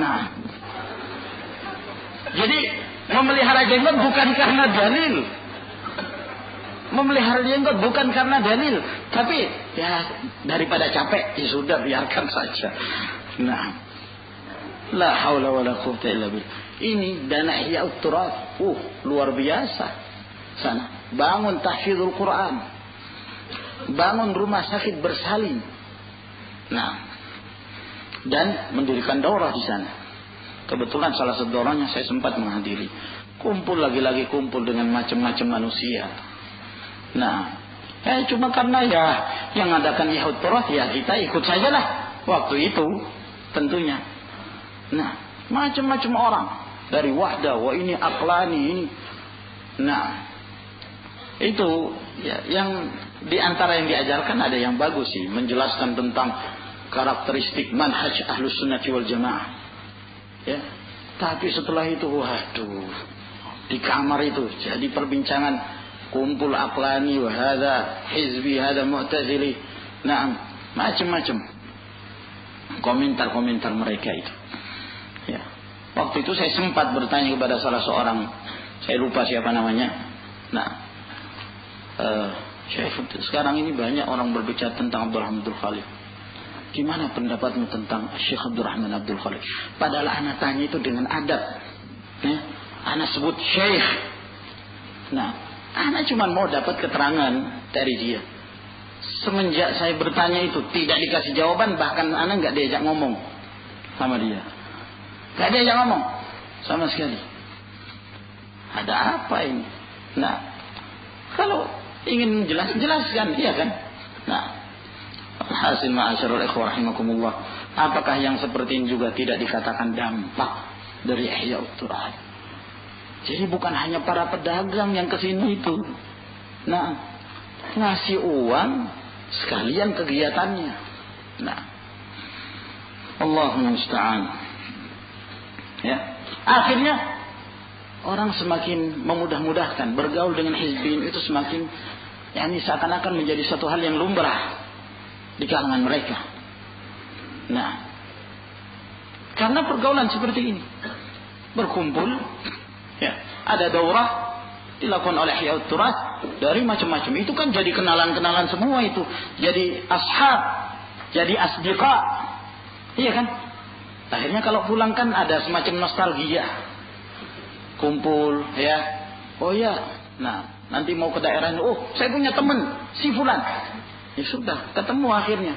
Speaker 1: Nah, jadi memelihara jenggot bukan karena dalil. Memelihara jenggot bukan karena dalil, tapi ya daripada capek, ya sudah biarkan saja. Nah, la haula wala quwwata illa billah. Ini dana ihya uturat, luar biasa. Sana bangun tahfidzul Quran, bangun rumah sakit bersalin. Nah, dan mendirikan daurah di sana. Kebetulan salah satu daurahnya saya sempat menghadiri. Kumpul lagi-lagi kumpul dengan macam-macam manusia. Nah, cuma karena ya yang adakan Yahud Torah ya kita ikut sajalah waktu itu tentunya. Nah, macam-macam orang dari Wahdah, ini Aqlani ini. Nah, itu ya yang di antara yang diajarkan ada yang bagus sih, menjelaskan tentang karakteristik manhaj Ahlus Sunnati wal Jamaah. Ya. Tapi setelah itu, waduh, di kamar itu jadi perbincangan kumpul aqlani wa hadza hizbi, hadza mu'tazili. Nah, macam-macam komentar-komentar mereka itu. Ya. Waktu itu saya sempat bertanya kepada salah seorang, saya lupa siapa namanya. Nah, Syekh, sekarang ini banyak orang berbicara tentang Abdurrahman Abdul Khaliq. Gimana pendapatmu tentang Syekh Abdurrahman Abdul Khaliq? Padahal anak tanya itu dengan adab. Ya. Anak sebut Syekh. Nah, anak cuma mau dapat keterangan dari dia. Semenjak saya bertanya itu tidak dikasih jawaban, bahkan anak nggak diajak ngomong sama dia. Nggak diajak ngomong sama sekali. Ada apa ini? Nah, kalau ingin jelaskan, iya kan? Nah, hasil ma'asyarul ikhwah rahimakumullah, apakah yang seperti ini juga tidak dikatakan dampak dari Ihya'ut Turab? Jadi bukan hanya para pedagang yang kesini itu. Nah, ngasih uang sekalian kegiatannya. Nah, Allahumma musta'an. Ya, akhirnya orang semakin memudah-mudahkan bergaul dengan hizbin itu semakin, yakni seakan-akan menjadi satu hal yang lumrah di kalangan mereka. Nah, karena pergaulan seperti ini, berkumpul, ya, ada daurah dilakukan oleh Ihya'ut Turab dari macam-macam. Itu kan jadi kenalan-kenalan semua itu, jadi ashab, jadi asdiqa, iya kan? Akhirnya kalau pulang kan ada semacam nostalgia, kumpul, ya, oh ya, nah nanti mau ke daerah ini, oh saya punya teman si fulan. Ya sudah, ketemu akhirnya.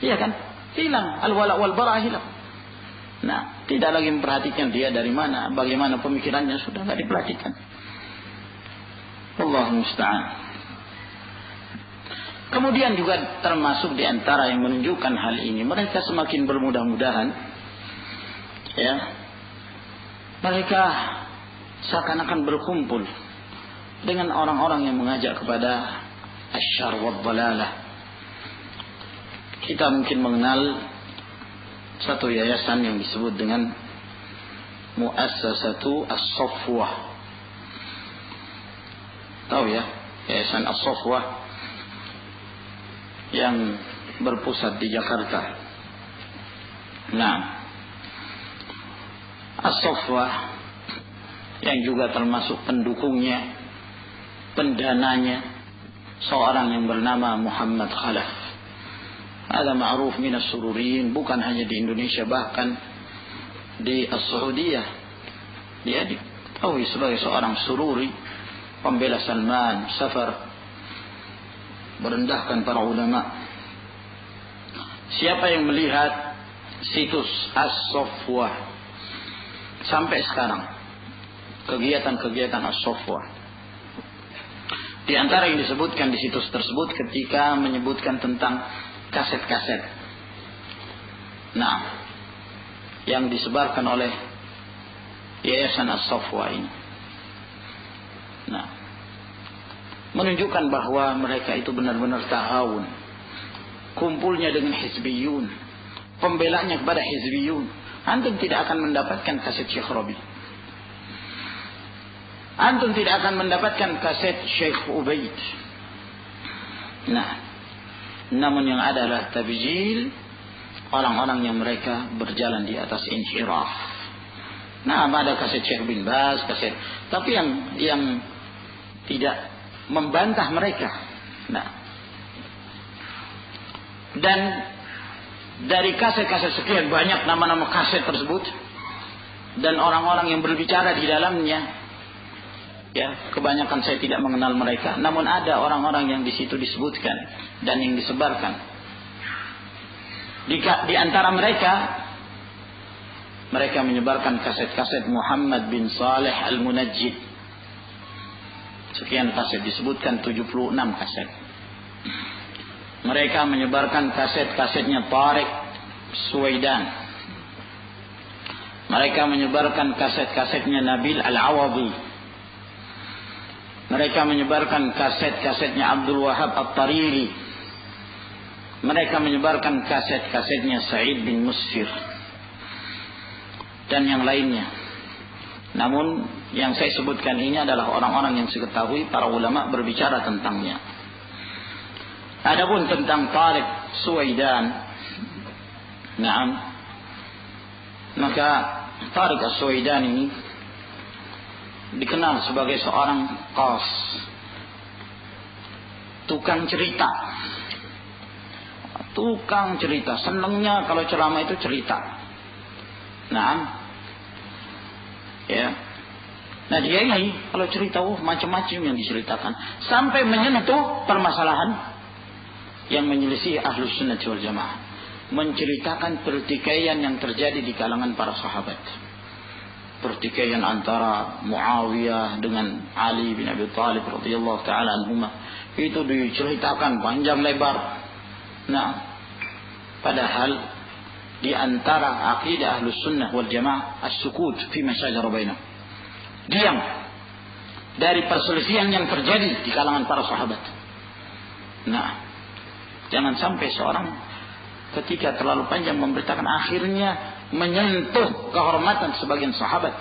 Speaker 1: Iya kan? Hilang al-wala wal bara hilang. Nah, tidak lagi memperhatikan dia dari mana, bagaimana pemikirannya, sudah enggak diperhatikan. Allahu musta'an. Kemudian juga termasuk di antara yang menunjukkan hal ini, mereka semakin bermudah-mudahan, ya. Mereka seakan-akan berkumpul dengan orang-orang yang mengajak kepada asyar wa dhalalah. Kita mungkin mengenal satu yayasan yang disebut dengan Muassasatu As-Saffwah. Tahu ya, Yayasan As-Saffwah yang berpusat di Jakarta. Nah, As-Saffwah yang juga termasuk pendukungnya, pendananya, seorang yang bernama Muhammad Khalaf. Ada ma'ruf min as-sururiyin, bukan hanya di Indonesia, bahkan di As-Saudiyah. Dia diketahui sebagai seorang sururi, pembela Salman, Safar, merendahkan para ulama. Siapa yang melihat situs As-Saffwah sampai sekarang, kegiatan-kegiatan As-Saffwah, di antara yang disebutkan di situs tersebut ketika menyebutkan tentang kaset-kaset, nah, yang disebarkan oleh Yayasan As-Saffwah ini, nah, menunjukkan bahwa mereka itu benar-benar tahawun, kumpulnya dengan hizbiyun, pembelanya kepada hizbiyun. Antum tidak akan mendapatkan kaset Syekh Rabi', antum tidak akan mendapatkan kaset Syekh Ubaid. Nah, namun yang ada adalah tabjil orang-orang yang mereka berjalan di atas inhiraf. Nah, ada kaset Syekh bin Baz, kaset, tapi yang tidak membantah mereka. Nah, dan dari kaset-kaset sekian banyak nama-nama kaset tersebut dan orang-orang yang berbicara di dalamnya, ya, kebanyakan saya tidak mengenal mereka, namun ada orang-orang yang di situ disebutkan dan yang disebarkan. Di antara mereka menyebarkan kaset-kaset Muhammad bin Saleh Al-Munajjid. Sekian kaset, disebutkan 76 kaset. Mereka menyebarkan kaset-kasetnya Tariq Suwaidan. Mereka menyebarkan kaset-kasetnya Nabil Al-Awadi. Mereka menyebarkan kaset-kasetnya Abdul Wahab At-Tariri. mereka menyebarkan kaset-kasetnya Sa'id bin Musfir dan yang lainnya. Namun yang saya sebutkan ini adalah orang-orang yang saya ketahui para ulama berbicara tentangnya. Adapun tentang Tariq Suwaidan, maka Tariq Suwaidan ini dikenal sebagai seorang qas, tukang cerita. Tukang cerita, senangnya kalau ceramah itu cerita. Nah dia ini kalau cerita macam-macam yang diceritakan sampai menyentuh permasalahan yang menyelisih Ahlus Sunnah wal Jamaah, menceritakan pertikaian yang terjadi di kalangan para sahabat, pertikaian antara Muawiyah dengan Ali bin Abi Thalib radhiyallahu taala anhuma, itu diceritakan panjang lebar. Padahal di antara akidah Ahlus Sunnah wal Jamaah as-sukut fi ma shajara bainahum, diam dari perselisihan yang terjadi di kalangan para sahabat. Jangan sampai seorang ketika terlalu panjang memberitakan akhirnya menyentuh kehormatan sebagian sahabat.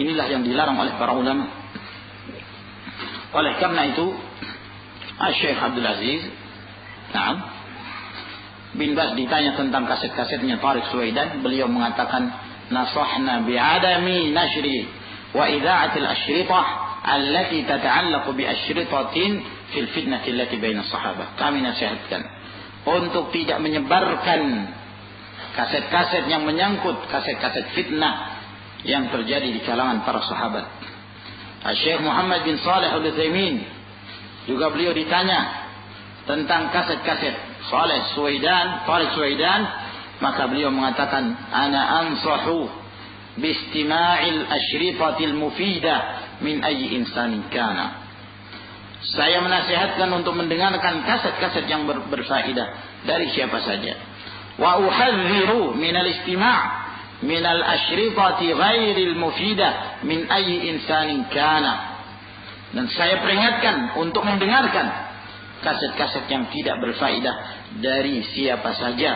Speaker 1: Inilah yang dilarang oleh para ulama. Oleh karena itu Syekh Abdul Aziz bin Baz ditanya tentang kaset-kasetnya Tariq Suwaidan, beliau mengatakan nasahna bi'adami nashri wa idha'atil asyrithah allati tata'allaqu bi asyritatin fil fitnati allati baina sahabah. Kami nasihatkan untuk tidak menyebarkan kaset-kaset yang menyangkut kaset-kaset fitnah yang terjadi di kalangan para sahabat. Syekh Muhammad bin Shalih Al-Utsaimin juga beliau ditanya tentang kaset-kaset Tariq Suwaidan, maka beliau mengatakan ana ansahu bistima'il asyritatil mufidah min ayyi insanin kana. Saya menasihatkan untuk mendengarkan kaset-kaset yang berfaedah dari siapa saja. Wa uhadziru minal istima' minal asyritati ghairil mufidah min ayyi insanin kana. Dan saya peringatkan untuk mendengarkan kaset-kaset yang tidak berfaedah dari siapa saja.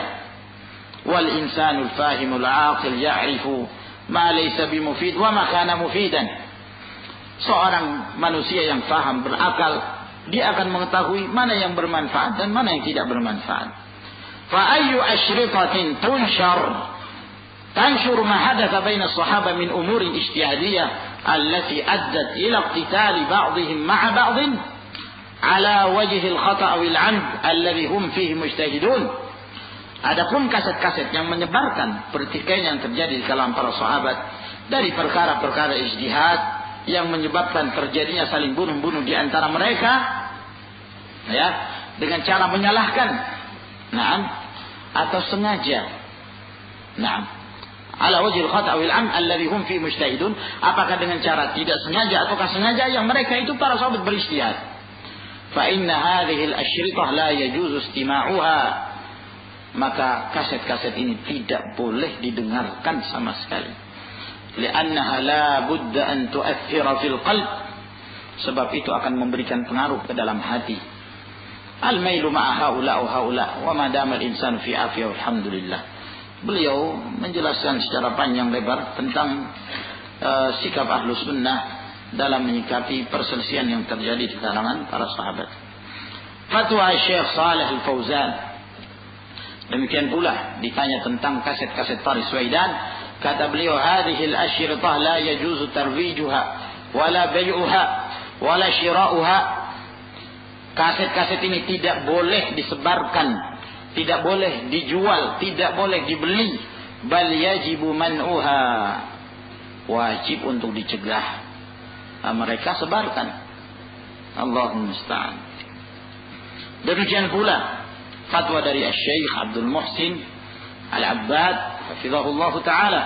Speaker 1: Wal insanul fahimul aqil ya'rifu ma laysa bimufid wa ma kana mufidan. Seorang manusia yang faham, berakal, dia akan mengetahui mana yang bermanfaat dan mana yang tidak bermanfaat. Fa ayyu asyritatin tanshur ma hadatha baina as-sahaba min umurin ijtihadiyah allati addat ila iqtitali ba'dihim ma'a ba'din ala wajhi al-khata' wal 'amd alladhi hum fihi mujtahidun. Adapun kaset-kaset yang menyebarkan pertikaian yang terjadi di kalangan para sahabat dari perkara-perkara ijtihad yang menyebabkan terjadinya saling bunuh-bunuh di antara mereka, dengan cara menyalahkan, atau sengaja, ala wajhi al-khata' wal 'amd alladhi hum fihi mujtahidun, apakah dengan cara tidak sengaja ataukah sengaja yang mereka itu para sahabat berijtihad. فإن هذه الأشرطة لا يجوز استماعها, maka kaset-kaset ini tidak boleh didengarkan sama sekali. لأنها لا بد أن تؤثر في القلب, sebab itu akan memberikan pengaruh ke dalam hati. الميل مع هؤلاء وهؤلاء وما دام الإنسان في عافية والحمد لله. Beliau menjelaskan secara panjang lebar tentang sikap Ahlus Sunnah dalam menyikapi perselisihan yang terjadi di kalangan para sahabat. Fatwa Syekh Shalih Al-Fauzan, demikian pula ditanya tentang kaset-kaset Tariq Suwaidan, kata beliau hadhihi al-asyrithah la yajuzu tarwijuha wala bay'uha wala shira'uha. Kaset-kaset ini tidak boleh disebarkan, tidak boleh dijual, tidak boleh dibeli, bal yajibu man'uha, wajib untuk dicegah. Mereka sebarkan. Allahumma musta'an. Demikian pula fatwa dari Syekh Abdul Muhsin Al-Abbad hafizahullah taala.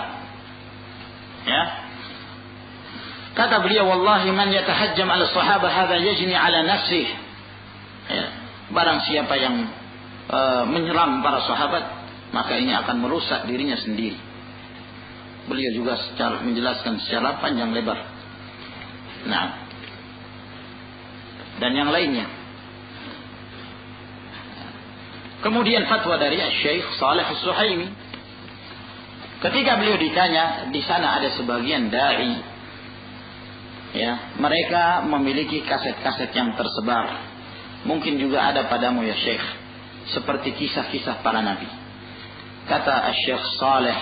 Speaker 1: Kata beliau, wallahi man yatahajjam ala sahabah hadha yajni ala nafsih. Barang siapa yang menyerang para sahabat, maka ini akan merusak dirinya sendiri. Beliau juga menjelaskan secara panjang lebar. Dan yang lainnya. Kemudian fatwa dari Syekh Saleh As-Suhaimi. Ketika beliau ditanya, di sana ada sebagian dai, ya, mereka memiliki kaset-kaset yang tersebar. Mungkin juga ada padamu ya Syekh, seperti kisah-kisah para nabi. Kata Syekh Saleh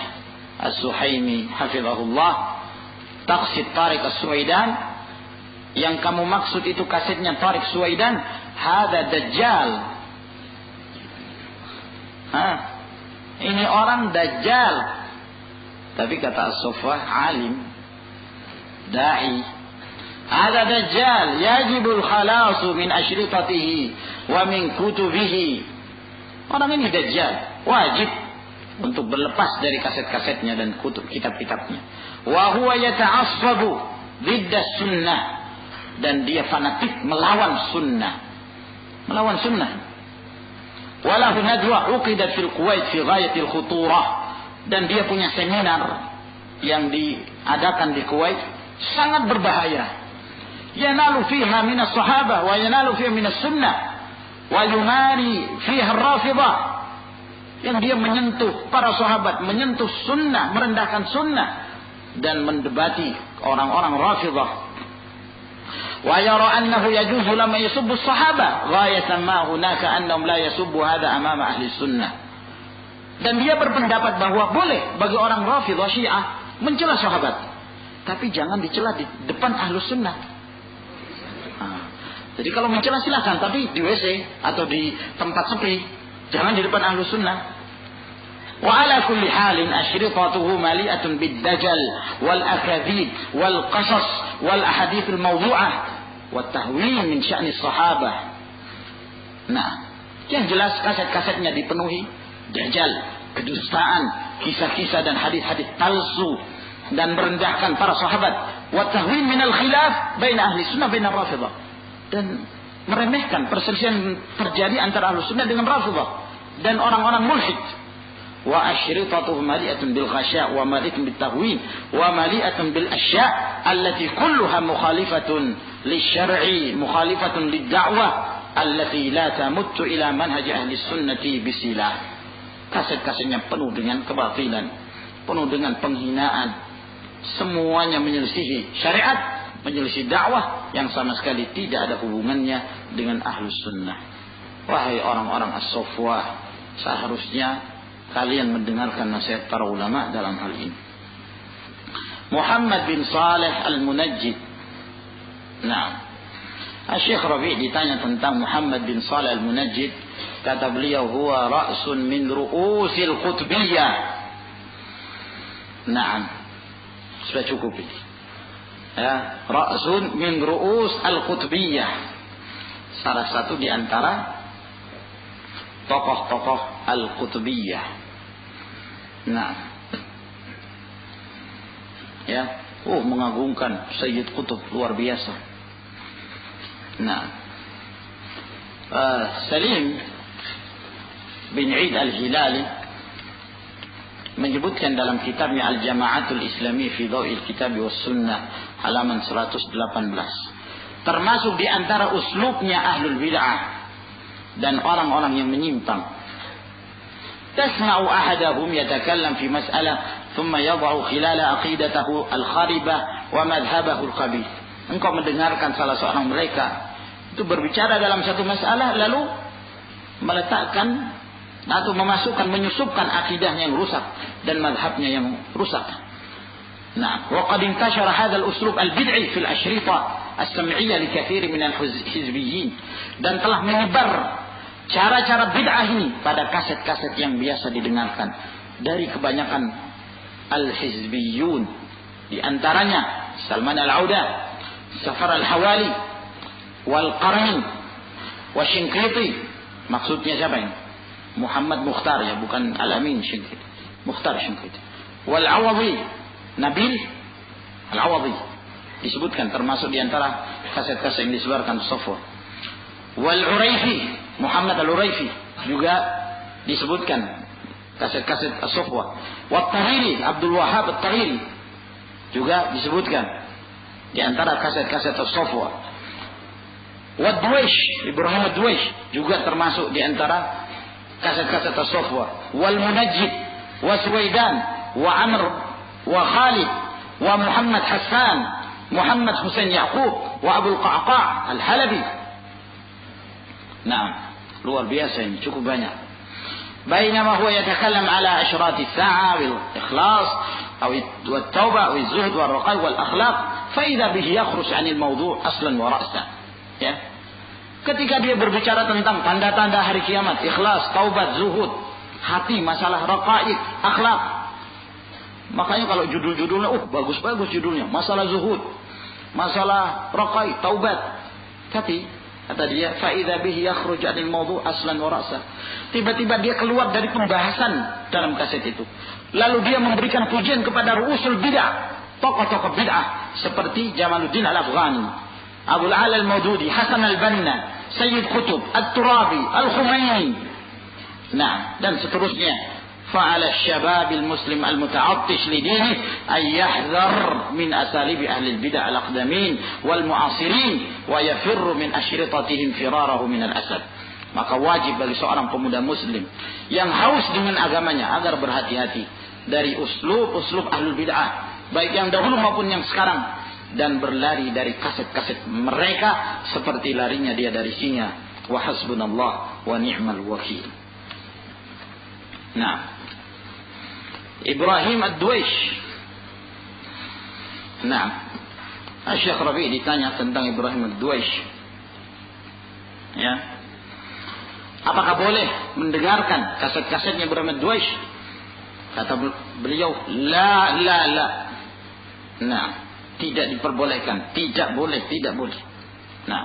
Speaker 1: As-Suhaimi hafizahullah, taqsid Tariq As-Suwaidan, yang kamu maksud itu kasetnya Tariq Suwaidan, hada dajjal. Ini orang dajjal. Tapi kata As-Suffah, alim, da'i, ada dajjal, yajibul khalasu min ashritatihi wa min kutubihi. Orang ini dajjal, wajib untuk berlepas dari kaset-kasetnya dan kitab-kitabnya. Wa huwa yata'assabu didda sunnah, dan dia fanatik melawan sunnah. Melawan sunnah. Walahu nadwa uqidat fil Kuwait fi ghayatil khuturah, dan dia punya seminar yang diadakan di Kuwait sangat berbahaya. Yanalu fiha minas sahabah wa yanalu fiha minas sunnah wa yumari fiha ar-rafidah, yang dia menyentuh para sahabat, menyentuh sunnah, merendahkan sunnah, dan mendebati orang-orang rafidah. Wa yara annahu yajuzu lama yasubbu as-sahabah ghayatan ma hunaka annahum la yasubbu hadha amama ahli sunnah. Dan dia berpendapat bahwa boleh bagi orang Rafidhah Syiah mencela sahabat, tapi jangan dicela di depan ahlu sunnah. Jadi kalau mencela silakan, tapi di WC atau di tempat sepi, jangan di depan ahlu sunnah. Wa ala kulli halin ashritatuhu mali'atun bid-dajjal wal akadzib wal qasas wal ahadits al-mawdu'ah wat tahwil min sya'ni sahabah. Nah, yang jelas kaset-kasetnya dipenuhi dajjal, kedustaan, kisah-kisah dan hadis-hadis palsu, dan merendahkan para sahabat. Wa tahwil min al-khilaf baina ahli sunnah baina Rafidhah, dan meremehkan perselisihan terjadi antara ahli sunnah dengan Rafidhah dan orang-orang mulhid. Wa ashritatuhu mali'atun bil ghasya' wa mali'atun bit tahwin wa mali'atun bil asya' allati kulluha mukhalifatun lisyar'i mukhalifatun lid-da'wah allati la tamuttu ila manhaj ahli sunnati bisilah. Kaset-kasetnya penuh dengan kebatilan, penuh dengan penghinaan, semuanya menyelisihi syariat, menyelisihi dakwah yang sama sekali tidak ada hubungannya dengan ahlus sunnah. Wahai orang-orang as-safwah, seharusnya kalian mendengarkan nasihat para ulama dalam hal ini. Muhammad bin Saleh Al-Munajjid. Nah, Syekh Rabi' ditanya tentang Muhammad bin Saleh Al-Munajjid, kata beliau, huwa ra'sun min ru'usil qutbiyah. Naam, sudah cukup ini. Ya, ra'sun min ru'us al-qutbiyah, salah satu di antara tokoh-tokoh al-qutbiyah. Nah, ya, mengagungkan Sayyid Qutb, luar biasa. Nah, Salim bin Eid al-Hilali menyebutkan dalam kitabnya Al-Jama'atul Islami fi Dhaw'il Kitab was Sunnah halaman 118, termasuk di antara uslubnya ahlul bid'ah dan orang-orang yang menyimpang. Tasma'u ahadahum yatakallam fi mas'alah thumma yad'u khilala aqidatahu al-kharibah wa madhhabahu al-khabith. Engkau mendengarkan salah seorang mereka itu berbicara dalam satu masalah, lalu meletakkan atau memasukkan, menyusupkan akidahnya yang rusak dan madhabnya yang rusak. Nah, wa qad intashara hadzal uslub al-bid'i fil ashrita as-sam'iyyah li katsir min al-hizbiyyin, dan telah menyebar cara-cara bid'ah ini pada kaset-kaset yang biasa didengarkan dari kebanyakan al-hizbiyyun, di antaranya Salman al-Auda, Safar al-Hawali, wal Qarni, wa Shinqiti. Maksudnya siapa ini? Muhammad Mukhtar, ya, bukan Al-Amin Shinqiti. Mukhtar Shinqiti. Wal Awadhi, Nabil Al-Awadhi disebutkan termasuk di antara kaset-kaset yang disebarkan Safwa. Wal Uraifi, Muhammad Al-Uraifi juga disebutkan kaset-kaset As-Safwa. Wa Tahiri, Abdul Wahhab At-Tahiri juga disebutkan di antara kaset-kaset As-Safwa. Wa Duwaish, Ibrahim Ad-Duwaish juga termasuk di antara kaset-kaset as-Safwa, wal Munajjid, wa Suwaidan, wa Amr, wa Khalid, wa Muhammad Hassan, Muhammad Husain Yaqub, wa Abdul Qa'qa' Al-Halabi. Nah, luar biasa ini, cukup banyak. بينما هو يتكلم على أشراط الساعة والإخلاص أو التوبة أو الزهد والرقي والأخلاق فإذا به يخرج عن الموضوع أصلا ورأسا. Ya. Ketika dia berbicara tentang tanda-tanda hari kiamat, ikhlas, taubat, zuhud, hati, masalah raqaid, akhlak. Makanya kalau judul-judulnya, bagus-bagus judulnya, masalah zuhud, masalah raqaid, taubat. Tapi kata dia, faida bihi yakhruj 'anil mawdu' aslan wa ra'sa. Tiba-tiba dia keluar dari pembahasan dalam kaset itu. Lalu dia memberikan pujian kepada ru'usul bid'ah, tokoh-tokoh bid'ah seperti Jamaluddin Al-Afghani, Abdul Ala Al-Maududi, Hasan Al-Banna, Sayyid Qutb, At-Turabi, Al-Khumaini. Nah, dan seterusnya. فعلى الشباب المسلم المتعطش لدينه أن يحذر من أساليب أهل البدع الأقدمين والمعاصرين ويفر من أشرطتهم فراره من الأسد. Maka wajib bagi seorang pemuda muslim yang haus dengan agamanya agar berhati-hati dari uslub ahlul bid'ah, baik yang dahulu maupun yang sekarang, dan berlari dari kaset-kaset mereka seperti larinya dia dari singa. Wa hasbunallah wa ni'mal wakil. Nah, Ibrahim Ad-Duwaish. Nah, Syekh Rabi' ditanya tentang Ibrahim Ad-Duwaish. Ya. Apakah boleh mendengarkan kaset-kasetnya Ibrahim Ad-Duwaish? Kata beliau, la. Nah, tidak diperbolehkan, tidak boleh. Nah,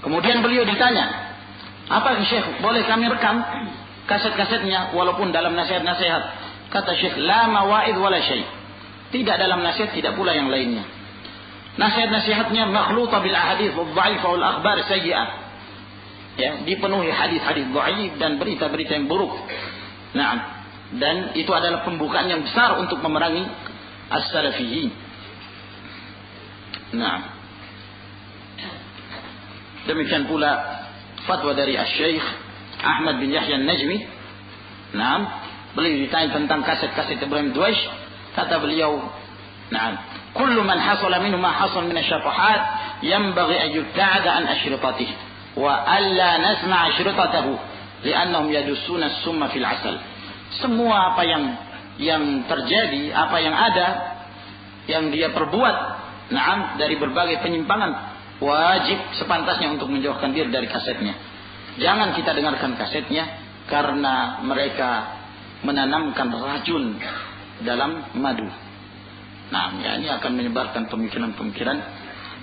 Speaker 1: kemudian beliau ditanya, apa Syekh, boleh kami rekam kaset-kasetnya walaupun dalam nasihat-nasihat? Kata Syekh, la mawaid wala syai'. Tidak dalam nasihat, tidak pula yang lainnya. Nasihat-nasihatnya makhluta bil ahadits adh-dha'ifah wal akhbar sayyi'ah. Ya, dipenuhi hadis-hadis dhaif dan berita-berita yang buruk. Nah, dan itu adalah pembukaan yang besar untuk memerangi as-salafiyyin. Nah, demikian pula fatwa dari Syekh Ahmad bin Yahya An-Najmi. Nah, beliau ditanya tentang kaset-kaset Ibrahim Ad-Duwaish. Kata beliau, "Na'am, kullu man hasala minhu ma hasal min asy-syafahat yanbaghi an yubta'ada an asyratihi wa alla nasma' asyratahu li'annahum yadussuna as-summa fil 'asal." Semua apa yang terjadi, apa yang ada, yang dia perbuat, na'am, dari berbagai penyimpangan, wajib sepantasnya untuk menjauhkan diri dari kasetnya. Jangan kita dengarkan kasetnya karena mereka menanamkan racun dalam madu. Nah, ya, ini akan menyebarkan pemikiran-pemikiran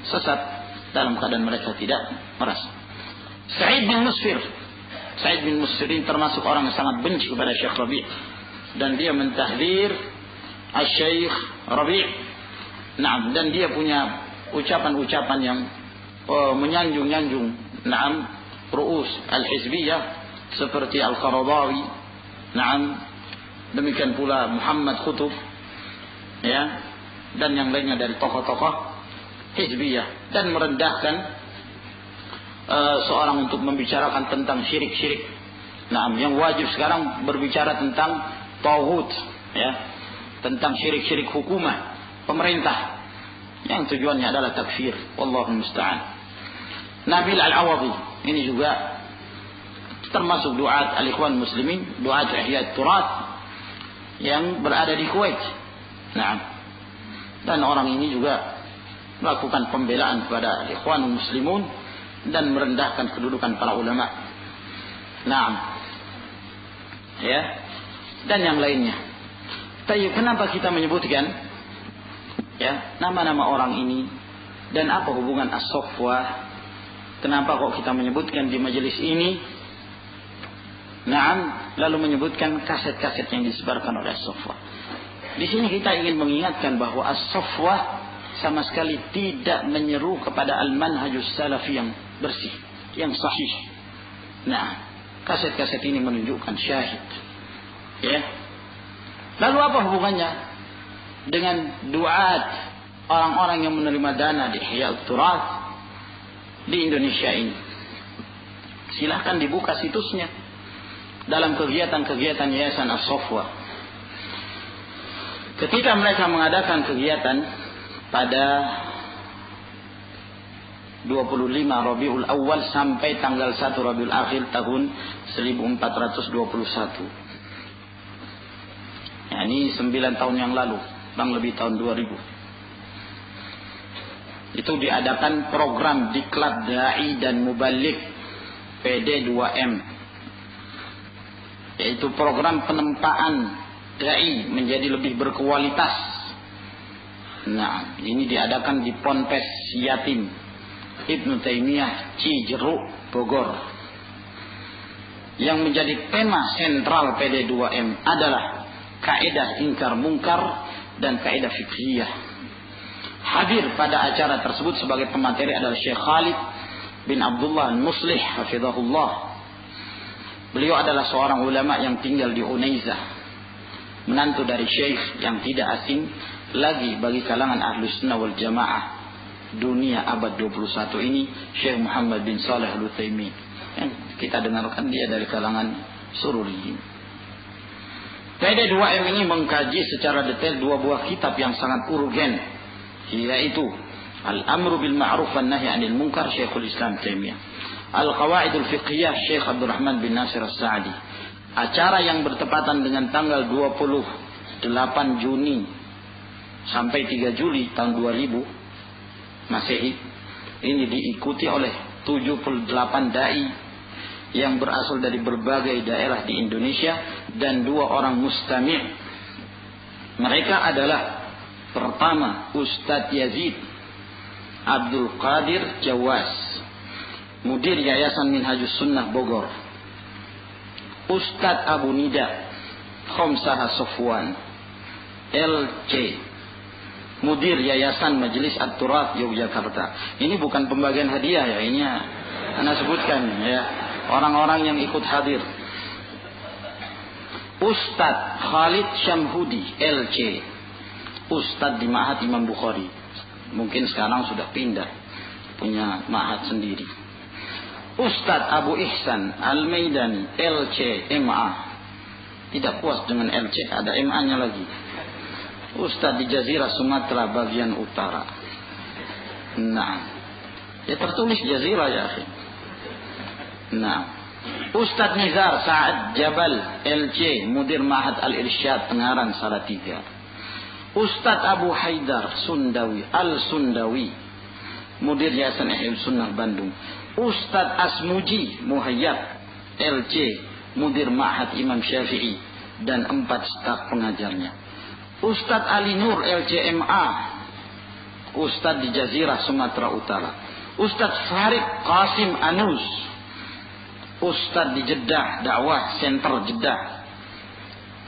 Speaker 1: sesat dalam keadaan mereka tidak meras. Sa'id bin Musfir ini termasuk orang yang sangat benci kepada Syekh Rabi', dan dia mentahdir Syekh Rabi'. Nah, dan dia punya ucapan-ucapan yang menyanjung-nyanjung na'am ru'us al-hizbiyah seperti Al-Qaradawi, na'am, demikian pula Muhammad Qutb, ya, dan yang lainnya dari tokoh-tokoh hizbiyah, dan merendahkan seorang untuk membicarakan tentang syirik-syirik. Na'am, yang wajib sekarang berbicara tentang tauhid, ya, tentang syirik-syirik hukumah pemerintah yang tujuannya adalah takfir. Wallahu musta'an. Nabil Al-Awadhi ini juga termasuk duat al-ikhwan muslimin, duat Ihya Turat yang berada di Kuwait. Nah, dan orang ini juga melakukan pembelaan kepada ikhwan muslimun dan merendahkan kedudukan para ulama. Nah, ya, dan yang lainnya. Tapi kenapa kita menyebutkan ya nama-nama orang ini, dan apa hubungan as-Safwa? Kenapa kok kita menyebutkan di majelis ini? Naam, lalu menyebutkan kaset-kaset yang disebarkan oleh as-Safwa. Di sini kita ingin mengingatkan bahwa as-Safwa sama sekali tidak menyeru kepada al-manhajus salafi yang bersih, yang sahih. Nah, kaset-kaset ini menunjukkan syahid. Ya. Lalu apa hubungannya dengan duat orang-orang yang menerima dana di Ihya Turat di Indonesia ini. Silahkan dibuka situsnya dalam kegiatan-kegiatan Yayasan As-Safwa. Ketika mereka mengadakan kegiatan pada 25 Rabiul Awal sampai tanggal 1 Rabiul Akhir tahun 1421. Ya, ini 9 tahun yang lalu, kurang lebih tahun 2000. Itu diadakan program Diklat Da'i dan Mubalik PD2M, yaitu program penempaan da'i menjadi lebih berkualitas. Nah, ini diadakan di Ponpes Yatim Ibnu Taimiyah Cijeruk, Bogor. Yang menjadi tema sentral PD2M adalah kaidah ingkar mungkar dan kaidah fiqhiyah. Hadir pada acara tersebut sebagai pemateri adalah Syekh Khalid bin Abdullah Al-Muslih hafizahullah. Beliau adalah seorang ulama yang tinggal di Unaizah, menantu dari Syekh yang tidak asing lagi bagi kalangan Ahlus Sunnah wal Jamaah dunia abad 21 ini, Syekh Muhammad bin Shalih Al-Utsaimin. Kita dengarkan dia dari kalangan Sururiyin. PD2M ini mengkaji secara detail dua buah kitab yang sangat urgen, yaitu Al-Amru bil Ma'ruf wan Nahy 'anil Munkar Syekhul Islam Taimiyah, Al-Qawaidul Fiqhiyah Syekh Abdul Rahman bin Nasir As-Sa'di. Acara yang bertepatan dengan tanggal 28 Juni sampai 3 Juli tahun 2000 Masehi ini diikuti oleh 78 dai yang berasal dari berbagai daerah di Indonesia dan 2 orang mustami'. Mereka adalah pertama Ustadz Yazid Abdul Qadir Jawas, Mudir Yayasan Minhajus Sunnah Bogor. Ustadz Abu Nida Khomsah Sofwan LC, Mudir Yayasan Majelis At-Turath Yogyakarta. Ini bukan pembagian hadiah ya, ini Anda sebutkan ya, orang-orang yang ikut hadir. Ustadz Khalid Syamhudi LC, Ustadz di Ma'had Imam Bukhari. Mungkin sekarang sudah pindah, punya ma'had sendiri. Ustadz Abu Ihsan Al-Maidani LC MA. Tidak puas dengan LC, ada MA-nya lagi. Ustadz di Jazirah Sumatera bagian utara. Nah, ya tertulis Jazirah ya akhi. Nah, Ustadz Nizar Sa'ad Jabal LC, Mudir Ma'had Al-Irsyad Tengaran Salatiga. Ustadz Abu Haidar Sundawi Al-Sundawi, Mudir Yayasan Ihya Sunnah Bandung. Ustadz Asmuji Muhayyab LC, Mudir Ma'had Imam Syafi'i dan 4 staf pengajarnya. Ustadz Ali Nur LCMA, Ustadz di Jazirah Sumatera Utara. Ustadz Farid Qasim Anus, Ustadz di Jeddah Dakwah Center Jeddah,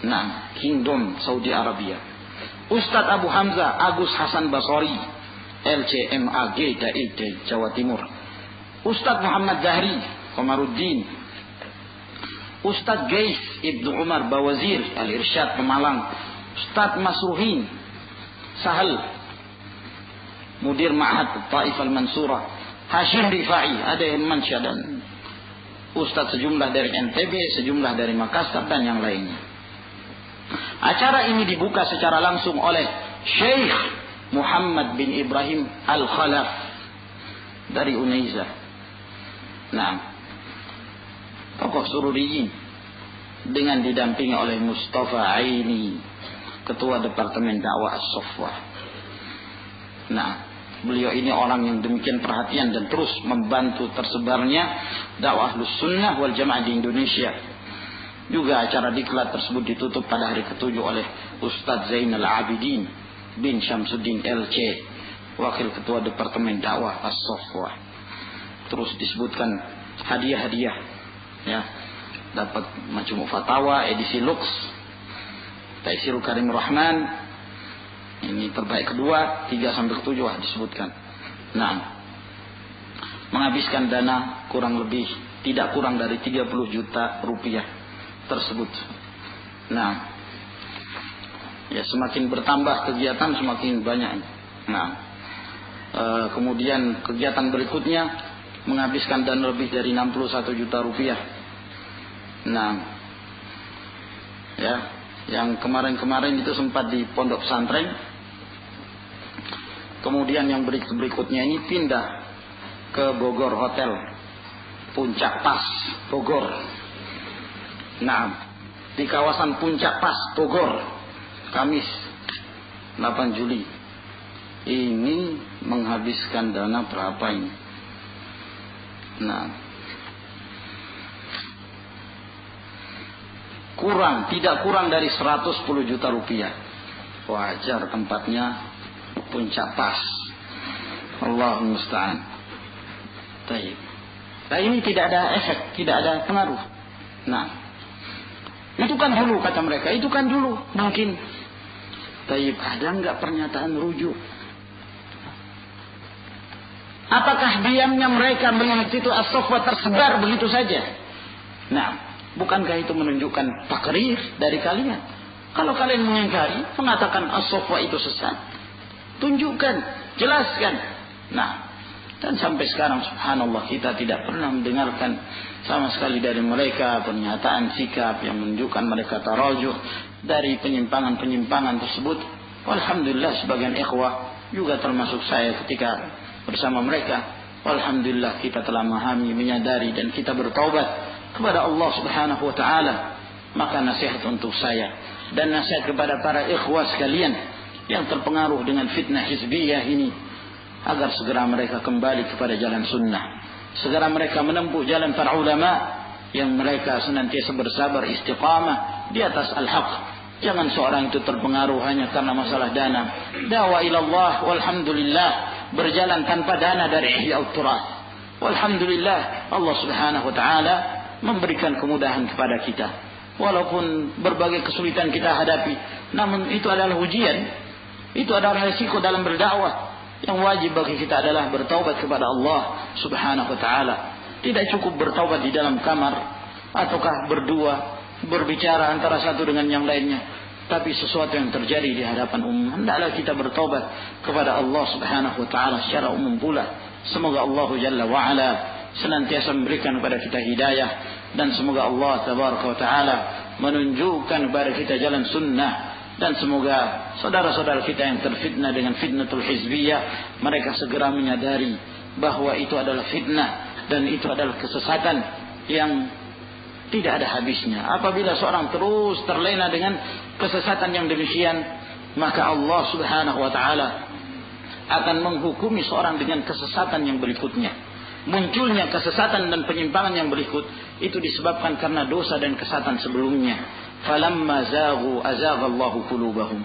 Speaker 1: nah, Kingdom Saudi Arabia. Ustadz Abu Hamzah Agus Hasan Basori LCMAG Da'i Jawa Timur. Ustadz Muhammad Zahri Komaruddin. Ustadz Gais Ibnu Umar Bawazir Al-Irsyad Pemalang. Ustadz Masruhin Sahal, Mudir Ma'had Taif Al-Mansurah. Hashim Rifai, ada yang Mansya, dan Ustadz sejumlah dari NTB, sejumlah dari Makassar dan yang lainnya. Acara ini dibuka secara langsung oleh Syekh Muhammad bin Ibrahim Al-Khalaf dari Unaizah. Nah, tokoh Sururiyin dengan didampingi oleh Mustafa Aini, Ketua Departemen Dakwah As-Safwa. Nah, beliau ini orang yang demikian perhatian dan terus membantu tersebarnya dakwah Ahlus Sunnah wal Jamaah di Indonesia. Juga acara diklat tersebut ditutup pada hari ke-7 oleh Ustadz Zainal Abidin bin Syamsuddin LC, Wakil Ketua Departemen Dakwah As-Safwa. Terus disebutkan hadiah-hadiah ya, dapat Majmu' Fatawa edisi Lux, Taisirul Karim Rahman, ini terbaik kedua, 3 sampai ke 7 disebutkan. Nah, menghabiskan dana kurang lebih tidak kurang dari 30 juta rupiah tersebut. Nah, ya semakin bertambah kegiatan semakin banyak. Nah, kemudian kegiatan berikutnya menghabiskan dana lebih dari 61 juta rupiah. Nah, ya, yang kemarin-kemarin itu sempat di pondok pesantren. Kemudian yang berikutnya ini pindah ke Bogor Hotel Puncak Pas Bogor. Nah, di kawasan Puncak Pas Bogor, Kamis 8 Juli. Ini menghabiskan dana berapa ini? Nah, tidak kurang dari 110 juta rupiah. Wajar tempatnya Puncak Pas. Allahumma musta'an. Baik. Nah, ini tidak ada efek, tidak ada pengaruh. Nah, itu kan dulu kata mereka, itu kan dulu mungkin. Baik, ada enggak pernyataan rujuk? Apakah diamnya mereka melihat itu as-safwa tersebar begitu saja? Nah, bukankah itu menunjukkan takrir dari kalian? Kalau kalian mengingkari, mengatakan as-safwa itu sesat, tunjukkan, jelaskan. Nah, dan sampai sekarang subhanallah kita tidak pernah mendengarkan sama sekali dari mereka pernyataan sikap yang menunjukkan mereka tarajuh dari penyimpangan-penyimpangan tersebut. Alhamdulillah sebagian ikhwah juga termasuk saya ketika bersama mereka, alhamdulillah kita telah memahami, menyadari dan kita bertaubat kepada Allah Subhanahu wa taala. Maka nasihat untuk saya dan nasihat kepada para ikhwah sekalian yang terpengaruh dengan fitnah hizbiyah ini, agar segera mereka kembali kepada jalan sunnah, segera mereka menempuh jalan para ulama yang mereka senantiasa bersabar istiqamah di atas al-haq. Jangan seorang itu terpengaruh hanya karena masalah dana. Dakwah ilallah walhamdulillah berjalan tanpa dana dari Ihya Turath. Walhamdulillah Allah Subhanahu wa taala memberikan kemudahan kepada kita. Walaupun berbagai kesulitan kita hadapi, namun itu adalah ujian. Itu adalah risiko dalam berdakwah. Yang wajib bagi kita adalah bertaubat kepada Allah Subhanahu wa taala. Tidak cukup bertaubat di dalam kamar ataukah berdua berbicara antara satu dengan yang lainnya, tapi sesuatu yang terjadi di hadapan umum, hendaklah kita bertaubat kepada Allah Subhanahu wa taala secara umum pula. Semoga Allah Jalla wa ala senantiasa memberikan kepada kita hidayah, dan semoga Allah Tabaraka wa taala menunjukkan kepada kita jalan sunnah, dan semoga saudara-saudara kita yang terfitnah dengan fitnatul hizbiyah, mereka segera menyadari bahwa itu adalah fitnah dan itu adalah kesesatan yang tidak ada habisnya. Apabila seorang terus terlena dengan kesesatan yang demikian, maka Allah Subhanahu wa taala akan menghukumi seorang dengan kesesatan yang berikutnya. Munculnya kesesatan dan penyimpangan yang berikut itu disebabkan karena dosa dan kesesatan sebelumnya. Falamma zaghu azaghallahu qulubahum.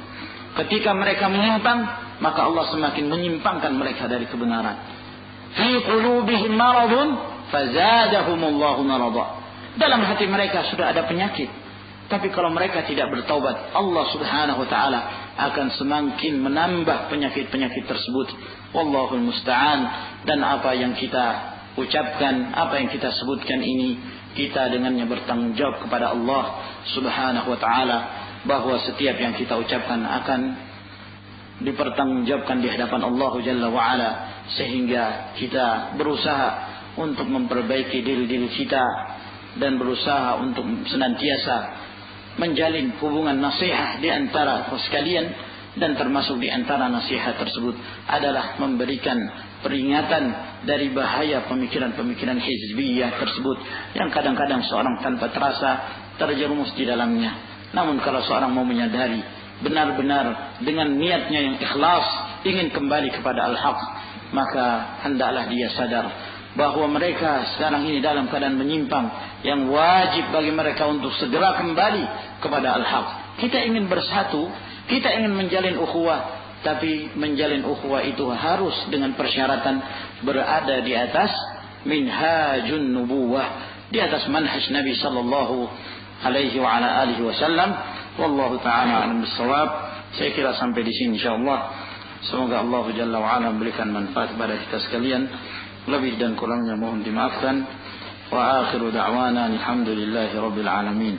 Speaker 1: Ketika mereka menyimpang, maka Allah semakin menyimpangkan mereka dari kebenaran. Fi qulubihim maradun fazadahumullahu marada. Dalam hati mereka sudah ada penyakit. Tapi kalau mereka tidak bertaubat, Allah Subhanahu wa taala akan semakin menambah penyakit-penyakit tersebut. Wallahul musta'an. Dan apa yang kita ucapkan, apa yang kita sebutkan ini, kita dengannya bertanggung jawab kepada Allah Subhanahu wa taala, bahwa setiap yang kita ucapkan akan dipertanggungjawabkan di hadapan Allah Jalla wa ala, sehingga kita berusaha untuk memperbaiki diri-diri kita dan berusaha untuk senantiasa menjalin hubungan nasihat di antara sekalian, dan termasuk di antara nasihat tersebut adalah memberikan peringatan dari bahaya pemikiran-pemikiran hizbiyah tersebut yang kadang-kadang seorang tanpa terasa terjerumus di dalamnya. Namun kalau seorang mau menyadari benar-benar dengan niatnya yang ikhlas ingin kembali kepada al-haq, maka hendaklah dia sadar bahwa mereka sekarang ini dalam keadaan menyimpang, yang wajib bagi mereka untuk segera kembali kepada al-haq. Kita ingin bersatu, kita ingin menjalin ukhuwah, tapi menjalin ukhuwah itu harus dengan persyaratan berada di atas minhajun nubuwah, di atas manhaj Nabi sallallahu alaihi wa ala alihi wasallam. Wallahu taala alam bissawab. Saya kira sampai di sini insyaallah. Semoga Allah Jalla wa ala memberikan manfaat kepada kita sekalian. Lebih dan kurangnya mohon dimaafkan. Wa akhiru da'wana alhamdulillahi rabbil alamin.